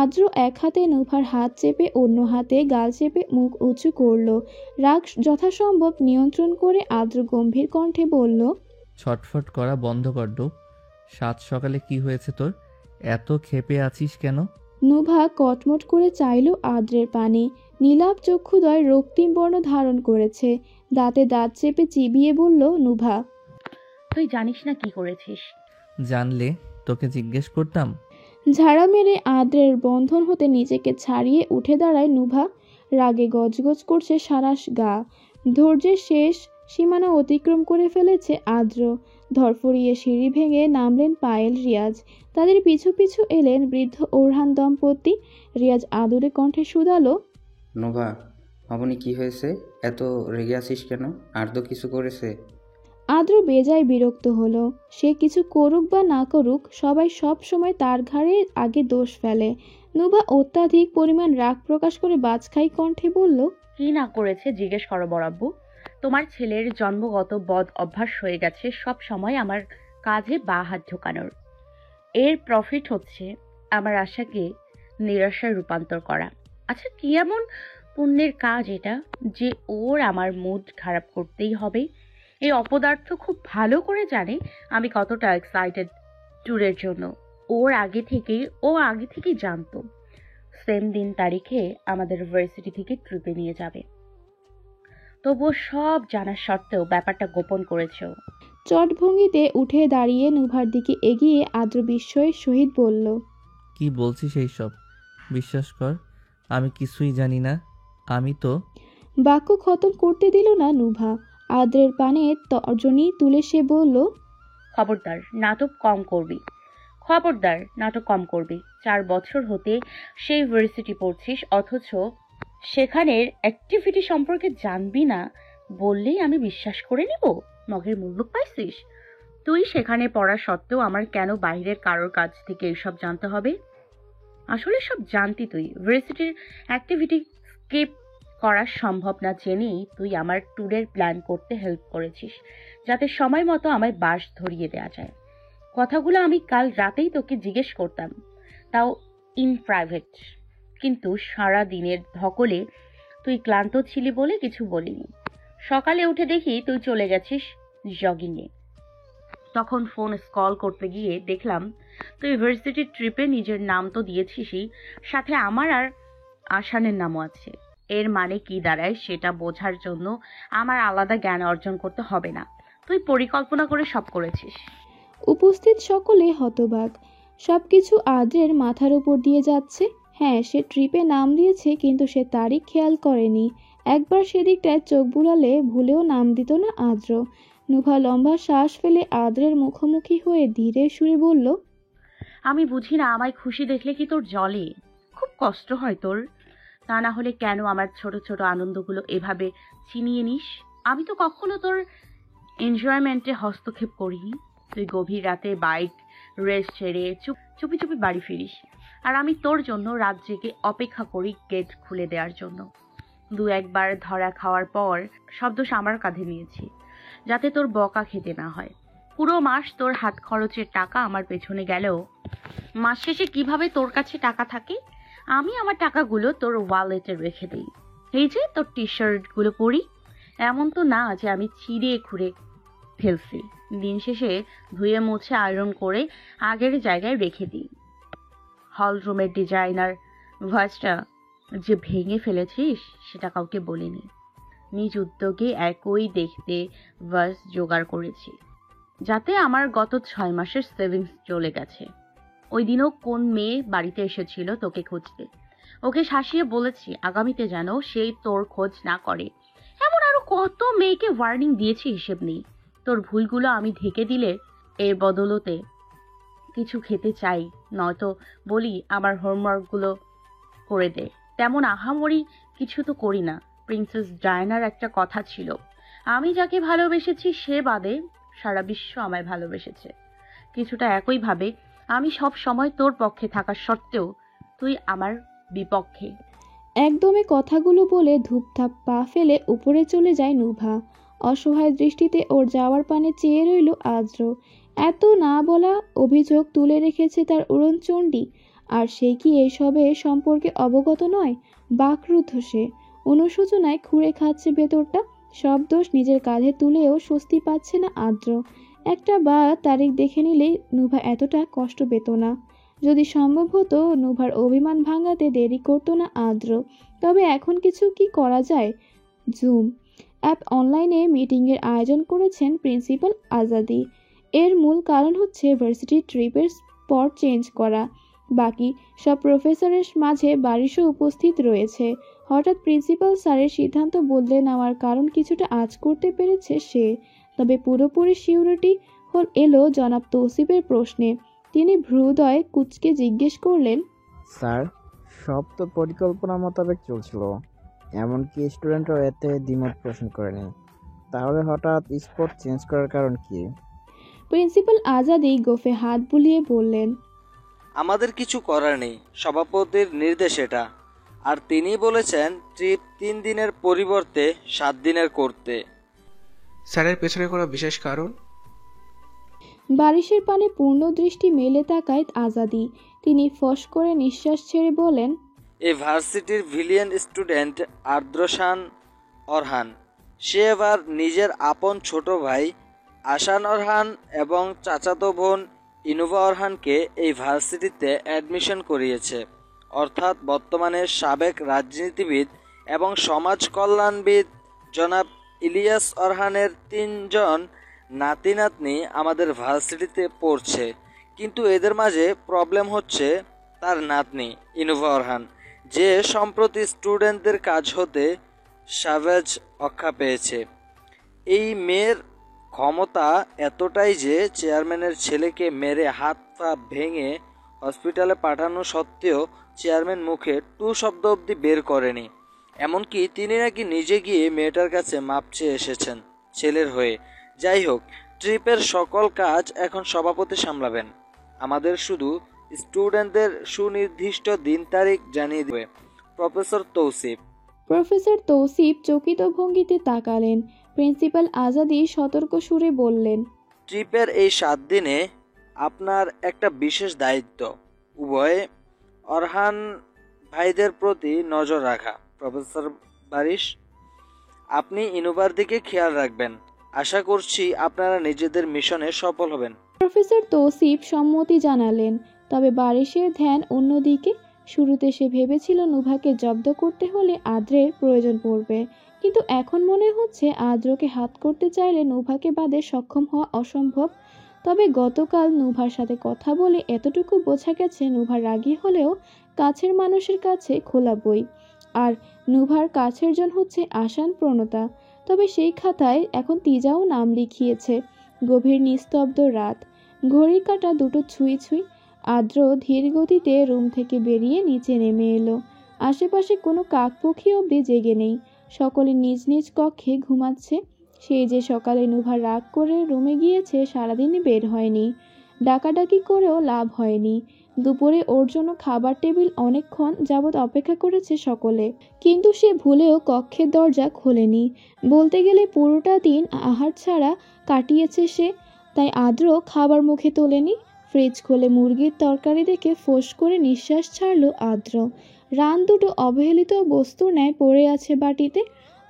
আদ্র এক হাতে নুভার হাত চেপে অন্য হাতে গাল চেপে মুখ উঁচু করল। রাগ যথাসম্ভব নিয়ন্ত্রণ করে আদ্র গম্ভীর কণ্ঠে বলল, ছটফট করা বন্ধ কর ডুব। সাত সকালে কি হয়েছে তোর? এত ক্ষেপে আছিস কেন? নুভা কটমট করে চাইল আদ্রের পানে। নীলাভ চক্ষুদয় রক্তিম বর্ণ ধারণ করেছে। দাঁতে দাঁত চেপে চিবিয়ে বলল নুভা, তুই জানিস না কি করেছিস? জানলে তোকে জিজ্ঞেস করতাম। ঝাড়া মেরে আদ্রের বন্ধন হতে নিজেকে ছাড়িয়ে উঠে দাঁড়ায় নুভা। রাগে গজগজ করছে সারা গা। ধৈর্যের শেষ সীমানা অতিক্রম করে ফেলেছে আদ্র। ধরফরিয়ে সিঁড়ি ভেঙে নামলেন পায়েল, রিয়াজ। তাদের পিছু পিছু এলেন বৃদ্ধ ওরহান দম্পতি। রিয়াজ আদুরে কণ্ঠে শুধালো, নোভা, মামনি কি হয়েছে? এত রেগে আছিস কেন? আর্দ্র কিছু করেছে? আদ্র বেজায় বিরক্ত হলো। সে কিছু করুক বা না করুক, সবাই সব সময় তার ঘাড়ে আগে দোষ ফেলে। নুভা অত্যাধিক পরিমাণ রাগ প্রকাশ করে বাজখাই কণ্ঠে বলল, কি না করেছে জিজ্ঞেস করো বড়াব্বু। তোমার ছেলের জন্মগত বদ অভ্যাস হয়ে গেছে সব সময় আমার কাজে বা হাত ঢোকানোর। এর প্রফিট হচ্ছে আমার আশাকে নিরাশায় রূপান্তর করা। আচ্ছা, কি এমন পুণ্যের কাজ এটা যে ওর আমার মুড খারাপ করতেই হবে? এই অপদার্থ খুব ভালো করে জানে আমি কতটা এক্সাইটেড ট্যুরের জন্য। ও আগে থেকেই জানতো সেম দিন তারিখে আমাদের ভার্সিটি থেকে ট্রিপে নিয়ে যাবে। তবুও সব জানার সত্ত্বেও ব্যাপারটা গোপন করেছে। চটভঙ্গিতে উঠে দাঁড়িয়ে নুভার দিকে এগিয়ে আদ্র বিস্ময়ের সহিত বলল, কি বলছিস এইসব? বিশ্বাস কর, আমি কিছুই জানি না। আমি তো। বাক্য খতম করতে দিল না নুভা। আদ্রের পানে তর্জনী তুলে সে বলল, খবরদার নাটক কম করবি। 4 বছর হতে সেই ইউনিভার্সিটি পড়ছিস, অথচ সেখানের অ্যাক্টিভিটি সম্পর্কে জানবি না বললেই আমি বিশ্বাস করে নিব? মগের মুল্লুক পাইছিস? তুই সেখানে পড়া সত্ত্বেও আমার কেন বাইরের কারোর কাছ থেকে এইসব জানতে হবে? আসলে সব জানতি তুই। ইউনিভার্সিটির অ্যাক্টিভিটি স্কিপ করা সম্ভব না জেনেই তুই আমার ট্যুরের প্ল্যান করতে হেল্প করেছিস, যাতে সময় মতো আমায় বাস ধরিয়ে দেওয়া যায়। কথাগুলো আমি কাল রাতেই তোকে জিজ্ঞেস করতাম, তাও ইন প্রাইভেট, কিন্তু সারা দিনের ধকলে তুই ক্লান্ত ছিলি বলে কিছু বলিনি। সকালে উঠে দেখি তুই চলে গেছিস জগিংয়ে। তখন ফোন কল করতে গিয়ে দেখলাম তুই ইউনিভার্সিটির ট্রিপে নিজের নাম তো দিয়েছিসই, সাথে আমার আর আসানের নামও আছে। এর মানে কি দাঁড়ায় সেটা বোঝার জন্য আমার আলাদা জ্ঞান অর্জন করতে হবে না। তুই পরিকল্পনা করে সব করেছিস। উপস্থিত সকলে হতবাক। সবকিছু আদ্রের মাথার উপর দিয়ে যাচ্ছে। হ্যাঁ, সে ট্রিপে নাম দিয়েছে, কিন্তু সে তারিখ খেয়াল করেনি। একবার সেদিকটায় চোখ বুলালে ভুলেও নাম দিত না আদ্র। নুভা লম্বা শ্বাস ফেলে আদ্রের মুখোমুখি হয়ে ধীরে সুরে বলল, আমি বুঝি না, আমায় খুশি দেখলে কি তোর জ্বলে? খুব কষ্ট হয় তোর? তা না হলে কেন আমার ছোট ছোট আনন্দগুলো এভাবে ছিনিয়ে নিস? আমি তো কখনো তোর এনজয়মেন্টে হস্তক্ষেপ করিনি। তুই গভীর রাতে বাইক রেস ছেড়ে চুপি চুপি বাড়ি ফিরিস, আর আমি তোর জন্য রাত জেগে অপেক্ষা করি গেট খুলে দেওয়ার জন্য। 2-1 বার ধরা খাওয়ার পর সব দোষ আমার কাঁধে নিয়েছি, যাতে তোর বকা খেতে না হয়। পুরো মাস তোর হাত খরচের টাকা আমার পেছনে গেলেও মাস শেষে কিভাবে তোর কাছে টাকা থাকে? আমি আমার টাকাগুলো তোর ওয়ালেটে রেখে দিই। এই যে তোর টি শার্টগুলো পরি, এমন তো না যে আমি ছিঁড়ে খুঁড়ে ফেলছি। দিন শেষে ধুয়ে মুছে আয়রন করে আগের জায়গায় রেখে দিই। হল রুমের ডিজাইনার ভয়েসটা যে ভেঙে ফেলেছিস সেটা কাউকে বলিনি। নিজ উদ্যোগে একই দেখতে ভার্স জোগাড় করেছি, যাতে আমার গত 6 মাসের সেভিংস চলে গেছে। ওই দিনও কোন মেয়ে বাড়িতে এসেছিল তোকে খুঁজতে, ওকে শাসিয়ে বলেছি আগামীতে যেন সেই তোর খোঁজ না করে। এমন আরো কত মেয়েকে ওয়ার্নিং দিয়েছি, হিসেব নেই। তোর ভুলগুলো আমি ঢেকে দিলে এর বদলতে কিছু খেতে চাই, নয়তো বলি আমার হোমওয়ার্কগুলো করে দে। তেমন আহামরি কিছু তো করি না। প্রিন্সেস ডায়ানার একটা কথা ছিল, আমি যাকে ভালোবেসেছি সে বাদে সারা বিশ্ব আমায় ভালোবেসেছে। কিছুটা একইভাবে আমি সব সময় তোর পক্ষে থাকা সত্ত্বেও তুই আমার বিপক্ষে। একদমে কথাগুলো বলে ধূপধাপ পা ফেলে উপরে চলে যায় নুভা। অসহায় দৃষ্টিতে ওর যাওয়ার পানে চেয়ে রইল আদ্র। এত না বলা অভিযোগ তুলে রেখেছে তার উড়নচণ্ডী, আর সে কি এসবে সম্পর্কে অবগত নয়? বাকরুদ্ধ সে, অনুশোচনায় খুঁড়ে খাচ্ছে ভেতরটা। সব দোষ নিজের কাঁধে তুলেও স্বস্তি পাচ্ছে না আদ্র। একটা বা তারিখ দেখে নিলে নুভা এতটা কষ্ট পেত না। যদি সম্ভব হতো নুভার অভিমান ভাঙাতে দেরি করতো না আদ্র। তবে এখন কিছু কি করা যায়? জুম অ্যাপ অনলাইনে মিটিংয়ের আয়োজন করেছেন প্রিন্সিপাল আজাদি। এর মূল কারণ হচ্ছে ভার্সিটি ট্রিপের স্পট চেঞ্জ করা। বাকি সব প্রফেসরের মাঝে বারিশও উপস্থিত রয়েছে। হঠাৎ প্রিন্সিপাল স্যারের সিদ্ধান্ত বদলে নেওয়ার কারণ কিছুটা আঁচ করতে পেরেছে সে। তবে পুরোপুরি সিউরিটি এলো জনাব তৌসিফের প্রশ্নে। তিনি ভ্রুদয় কুঁচকে জিজ্ঞেস করলেন, স্যার, সব তো পরিকল্পনা মোতাবেক চলছিল, এমনকি স্টুডেন্টরাও এতে দ্বিমত পোষণ করেনি, তাহলে হঠাৎ স্পট চেঞ্জ করার কারণ কি? প্রিন্সিপাল আজাদি গোফে হাত বুলিয়ে বললেন, আমাদের কিছু করার নেই, সভাপতির নির্দেশ এটা। আর তিনি বলেছেন ট্রিপ 3 দিনের পরিবর্তে 7 দিনের করতে। স্যারের পেছনে কোনো বিশেষ কারণ? বারিশের পানে পূর্ণ দৃষ্টি মেলে তাকায় আজাদি। তিনি ফস করে নিঃশ্বাস ছেড়ে বলেন, এই ভার্সিটির ভিলিয়ান স্টুডেন্ট আর্দ্রশান অরহান, সে এবার নিজের আপন ছোট ভাই আশান অরহান এবং চাচাতো বোন ইনোভা অরহানকে এই ভার্সিটিতে অ্যাডমিশন করিয়েছে। অর্থাৎ বর্তমানে সাবেক রাজনীতিবিদ এবং সমাজ কল্যাণবিদ জনাব ইলিয়াস অরহানের 3 জন নাতি নাতনি আমাদের ভার্সিটিতে পড়ছে। কিন্তু এদের মাঝে প্রবলেম হচ্ছে তার নাতনি ইনোভা অরহান, যে সম্প্রতি স্টুডেন্টদের কাজ হতে সাভেজ রক্ষা পেয়েছে। এই মেয়ের ক্ষমতা এতটাই যে চেয়ারম্যানের ছেলেকে মেরে হাত পা ভেঙে হসপিটালে পাঠানো সত্ত্বেও চেয়ারম্যান মুখে টু শব্দ অবধি বের করেনি। এমনকি তিনি নাকি নিজে গিয়ে মেয়েটার কাছে মাপ চেয়ে এসেছেন ছেলের হয়ে। যাই হোক, ট্রিপের সকল কাজ এখন সভাপতি সামলাবেন। আমাদের শুধু স্টুডেন্টদের সুনির্দিষ্ট দিন তারিখ জানিয়ে দেবে প্রফেসর তৌসিফ। প্রফেসর তৌসিফ চকিত ভঙ্গিতে তাকালেন। প্রিন্সিপাল আজাদি সতর্ক সুরে বললেন, ট্রিপের এই 7 দিনে আপনার একটা বিশেষ দায়িত্ব, উভয়ে অরহান ভাইদের প্রতি নজর রাখা। প্রফেসর বারিশ, আপনি ইনোভার দিকে খেয়াল রাখবেন। আশা করছি আপনারা নিজেদের মিশনে সফল হবেন। প্রফেসর তৌসিফ সম্মতি জানালেন, তবে বারিশের ধ্যান অন্যদিকে। শুরুতে সে ভেবেছিল নুভাকে জব্দ করতে হলে আদ্রের প্রয়োজন পড়বে, কিন্তু এখন মনে হচ্ছে আদ্রকে হাত করতে চাইলে নুভাকে বাদে সক্ষম হওয়া অসম্ভব। তবে গতকাল নুভার সাথে কথা বলে এতটুকু বোঝা গেছে নুভা রাগী হলেও কাছের মানুষের কাছে খোলা বই। আর নুভার কাছের জন হচ্ছে আসান প্রণতা। তবে সেই খাতায় এখন তিজাও নাম লিখিয়েছে। গভীর নিস্তব্ধ রাত, ঘড়ির কাঁটা দুটো ছুঁই ছুঁই। আদ্র ধীর গতিতে রুম থেকে বেরিয়ে নিচে নেমে এলো। আশেপাশে কোনো কাকপক্ষী অবধি জেগে নেই, সকলে নিজ নিজ কক্ষে ঘুমাচ্ছে। সেই যে সকালে নুভা রাগ করে রুমে গিয়েছে, সারাদিনই বের হয়নি। ডাকাডাকি করেও লাভ হয়নি। দুপুরে ওর জন্য খাবার টেবিল অনেকক্ষণ যাবৎ অপেক্ষা করেছে সকলে, কিন্তু সে ভুলেও কক্ষের দরজা খোলেনি। বলতে গেলে পুরোটা দিন আহার ছাড়া কাটিয়েছে সে, তাই আদ্র খাবার মুখে তোলেনি। ফ্রিজ খুলে মুরগির তরকারি দেখে ফোঁস করে নিঃশ্বাস ছাড়ল আদ্র। রান দুটো অবহেলিত বস্তুর ন্যায় পড়ে আছে বাটিতে,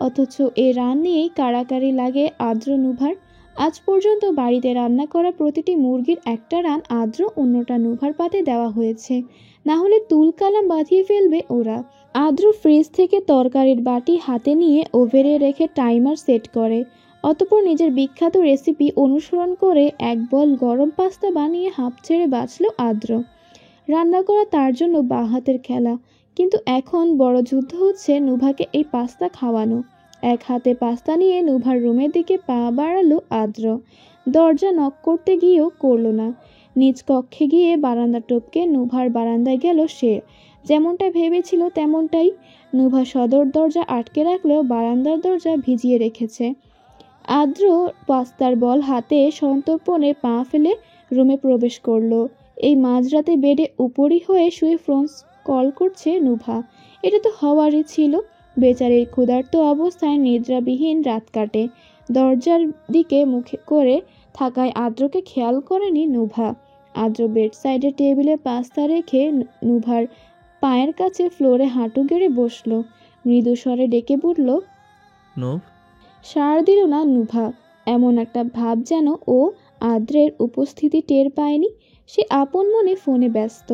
অথচ এ রান নিয়েই কাড়াকাড়ি লাগে আদ্র নুভার। আজ পর্যন্ত বাড়িতে রান্না করা প্রতিটি মুরগির একটা রান আদ্র অন্যটা নুভার পাতে দেওয়া হয়েছে, না হলে তুলকালাম বাঁধিয়ে ফেলবে ওরা। আদ্র ফ্রিজ থেকে তরকারির বাটি হাতে নিয়ে ওভেনে রেখে টাইমার সেট করে। অতঃপর নিজের বিখ্যাত রেসিপি অনুসরণ করে এক বল গরম পাস্তা বানিয়ে হাঁপ ছেড়ে বাঁচল আদ্র। রান্না করা তার জন্য বাঁ হাতের খেলা, কিন্তু এখন বড় যুদ্ধ হচ্ছে নুভাকে এই পাস্তা খাওয়ানো। এক হাতে পাস্তা নিয়ে নুভার রুমের দিকে পা বাড়ালো আদ্র। দরজা নক করতে গিয়েও করল না। নিজ কক্ষে গিয়ে বারান্দা টপকে নুভার বারান্দায় গেল সে। যেমনটা ভেবেছিল তেমনটাই। নুভা সদর দরজা আটকে রাখলেও বারান্দার দরজা ভিজিয়ে রেখেছে। আদ্র পাস্তার বল হাতে সন্তর্পণে পা ফেলে রুমে প্রবেশ করলো। এই মাঝরাতে বেডে উপরি হয়ে শুয়ে ফোন কল করছে নুভা। এটা তো হওয়ারই ছিল। বেচারির ক্ষুধার্ত অবস্থায় নিদ্রাবিহীন রাত কাটে। দরজার দিকে মুখে করে থাকায় আদ্রকে খেয়াল করেনি নুভা। আদ্র বেড সাইডে টেবিলে পাস্তা রেখে নুভার পায়ের কাছে ফ্লোরে হাঁটু গেড়ে বসলো। মৃদু স্বরে ডেকে বলল, নুভ। সাড়া দিল না নুভা। এমন একটা ভাব যেন ও আদ্রের উপস্থিতি টের পায়নি। সে আপন মনে ফোনে ব্যস্ত।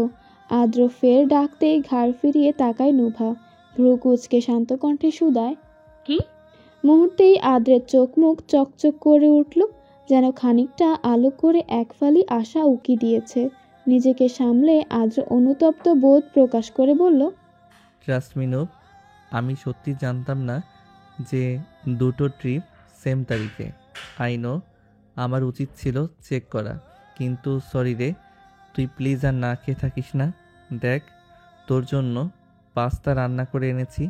আদ্র ফের ডাকতেই ঘাড় ফিরিয়ে তাকায় নুভা। ভ্রু কুচকে শান্ত কণ্ঠে শুধায়, কি? মুহূর্তেই আদ্রের চোখ মুখ চকচক করে উঠল, যেন খানিকটা আলো করে এক ফালি আশা উকি দিয়েছে। নিজেকে সামলে আদ্র অনুতপ্ত বোধ প্রকাশ করে বলল, ট্রাস্ট মি নুভ, আমি সত্যি জানতাম না যে দুটো ট্রিপ সেম তারিখে। আই নো আমার উচিত ছিল চেক করা, কিন্তু সরি রে। তুই প্লিজ আর না খেয়ে থাকিস না। দেখ, তোর জন্য পাস্তা রান্না করে এনেছি,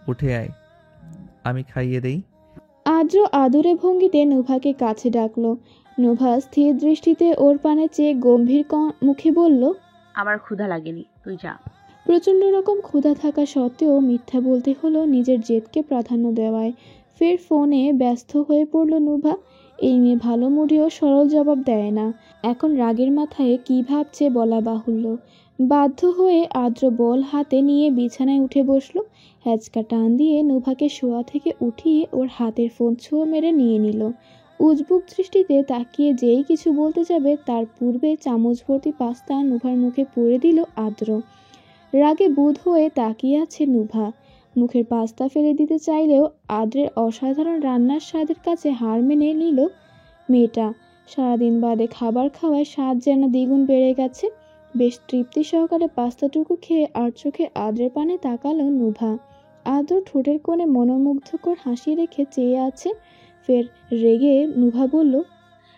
উঠে আয়, আমি খাইয়ে দেই। আদ্র আদুরে ভঙ্গিতে নুভাকে কাছে ডাকলো। নুভা স্থির দৃষ্টিতে ওর পানে চেয়ে গম্ভীর মুখে বলল, আমার ক্ষুধা লাগেনি, তুই যা। প্রচণ্ড রকম ক্ষুধা থাকা সত্ত্বেও মিথ্যা বলতে হলো নিজের জেদকে প্রাধান্য দেওয়ায়। ফের ফোনে ব্যস্ত হয়ে পড়ল নুভা। এই মেয়ে ভালো মুডেও সরল জবাব দেয় না। এখন রাগের মাথায় কী ভাবছে বলা বাহুল্য। বাধ্য হয়ে আদ্র বল হাতে নিয়ে বিছানায় উঠে বসলো। হ্যাচকা টান দিয়ে নুভাকে শোয়া থেকে উঠিয়ে ওর হাতের ফোন ছোঁয়া মেরে নিয়ে নিল। উজবুক দৃষ্টিতে তাকিয়ে যেই কিছু বলতে যাবে তার পূর্বে চামচ ভর্তি পাস্তা নুভার মুখে পুরে দিল আদ্র। রাগে বুঁদ হয়ে তাকিয়ে আছে নুভা। মুখের পাস্তা ফেলে দিতে চাইলেও আদ্রের অসাধারণ রান্নার স্বাদের কাছে হার মেনে নিল মেয়েটা। সারাদিন বাদে খাবার খাওয়ায় স্বাদ যেন দ্বিগুণ বেড়ে গেছে। বেশ তৃপ্তি সহকারে পাস্তাটুকু খেয়ে আর চোখে আদ্রের পানে তাকালো নুভা। আদ্র ঠোঁটের কোণে মনোমুগ্ধকর হাসি রেখে চেয়ে আছে। ফের রেগে নুভা বলল,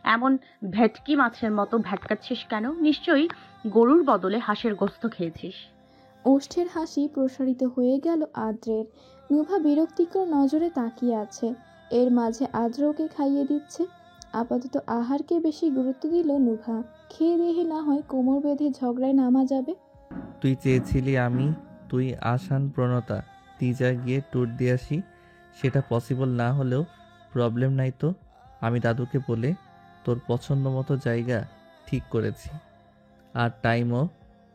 এমন ভেটকি মাছের মতো ভ্যাটকাচ্ছিস কেন? নিশ্চয়ই গরুর বদলে হাঁসের গোস্ত খেয়েছিস। ওষ্ঠের হাসি প্রসারিত হয়ে গেল আদ্রের। নুভা বিরক্তিকর নজরে তাকিয়ে আছে। এর মাঝে আদ্র ওকে খাইয়ে দিচ্ছে। আপাতত আহারকে বেশি গুরুত্ব দিল নুভা। খেয়ে দেহে না হয় কোমর বেঁধে ঝগড়ায় নামা যাবে। তুই চেয়েছিলি আমি, তুই আসান, প্রণতা, তিজা গিয়ে ট্যুর দিয়ে আসি। সেটা পসিবল না হলেও প্রবলেম নাই তো। আমি দাদুকে বলে তোর পছন্দ মতো জায়গা ঠিক করেছি। আর টাইমও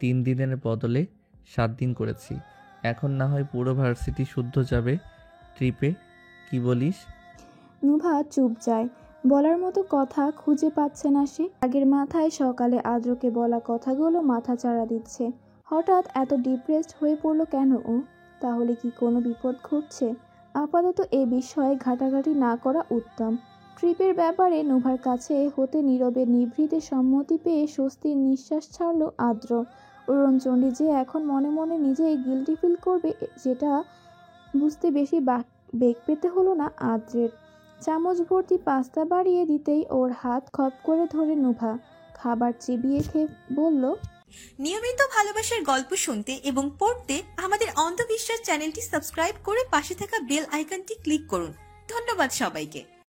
3 দিনের বদলে 7 দিন করেছি। এখন না হয় পুরো ভার্সিটি শুদ্ধ যাবে ট্রিপে, কি বলিস? নুভা চুপ যায়। বলার মতো কথা খুঁজে পাচ্ছে না সে। আগের মাথায় সকালে আদ্রকে বলা কথাগুলো মাথা চাড়া দিচ্ছে। হঠাৎ এত ডিপ্রেসড হয়ে পড়লো কেন ও? তাহলে কি কোনো বিপদ ঘটছে? আপাতত এ বিষয়ে ঘাটাঘাটি না করা উত্তম। ট্রিপের ব্যাপারে নুভার কাছে হতে নীরবে নিভৃতে সম্মতি পেয়ে স্বস্তির নিঃশ্বাস ছাড়ল আদ্র। অরুণচণ্ডী যে এখন মনে মনে নিজেই গিল্টি ফিল করবে, যেটা বুঝতে বেশি বেগ পেতে হলো না আদ্রের। চামচ ভর্তি পাস্তা বাড়িয়ে দিতেই ওর হাত খপ করে ধরে নুভা। খাবার চিবিয়ে খেয়ে বলল, নিয়মিত ভালোবাসার গল্প শুনতে এবং পড়তে আমাদের অন্ধবিশ্বাস চ্যানেলটি সাবস্ক্রাইব করে পাশে থাকা বেল আইকনটি ক্লিক করুন। ধন্যবাদ সবাইকে।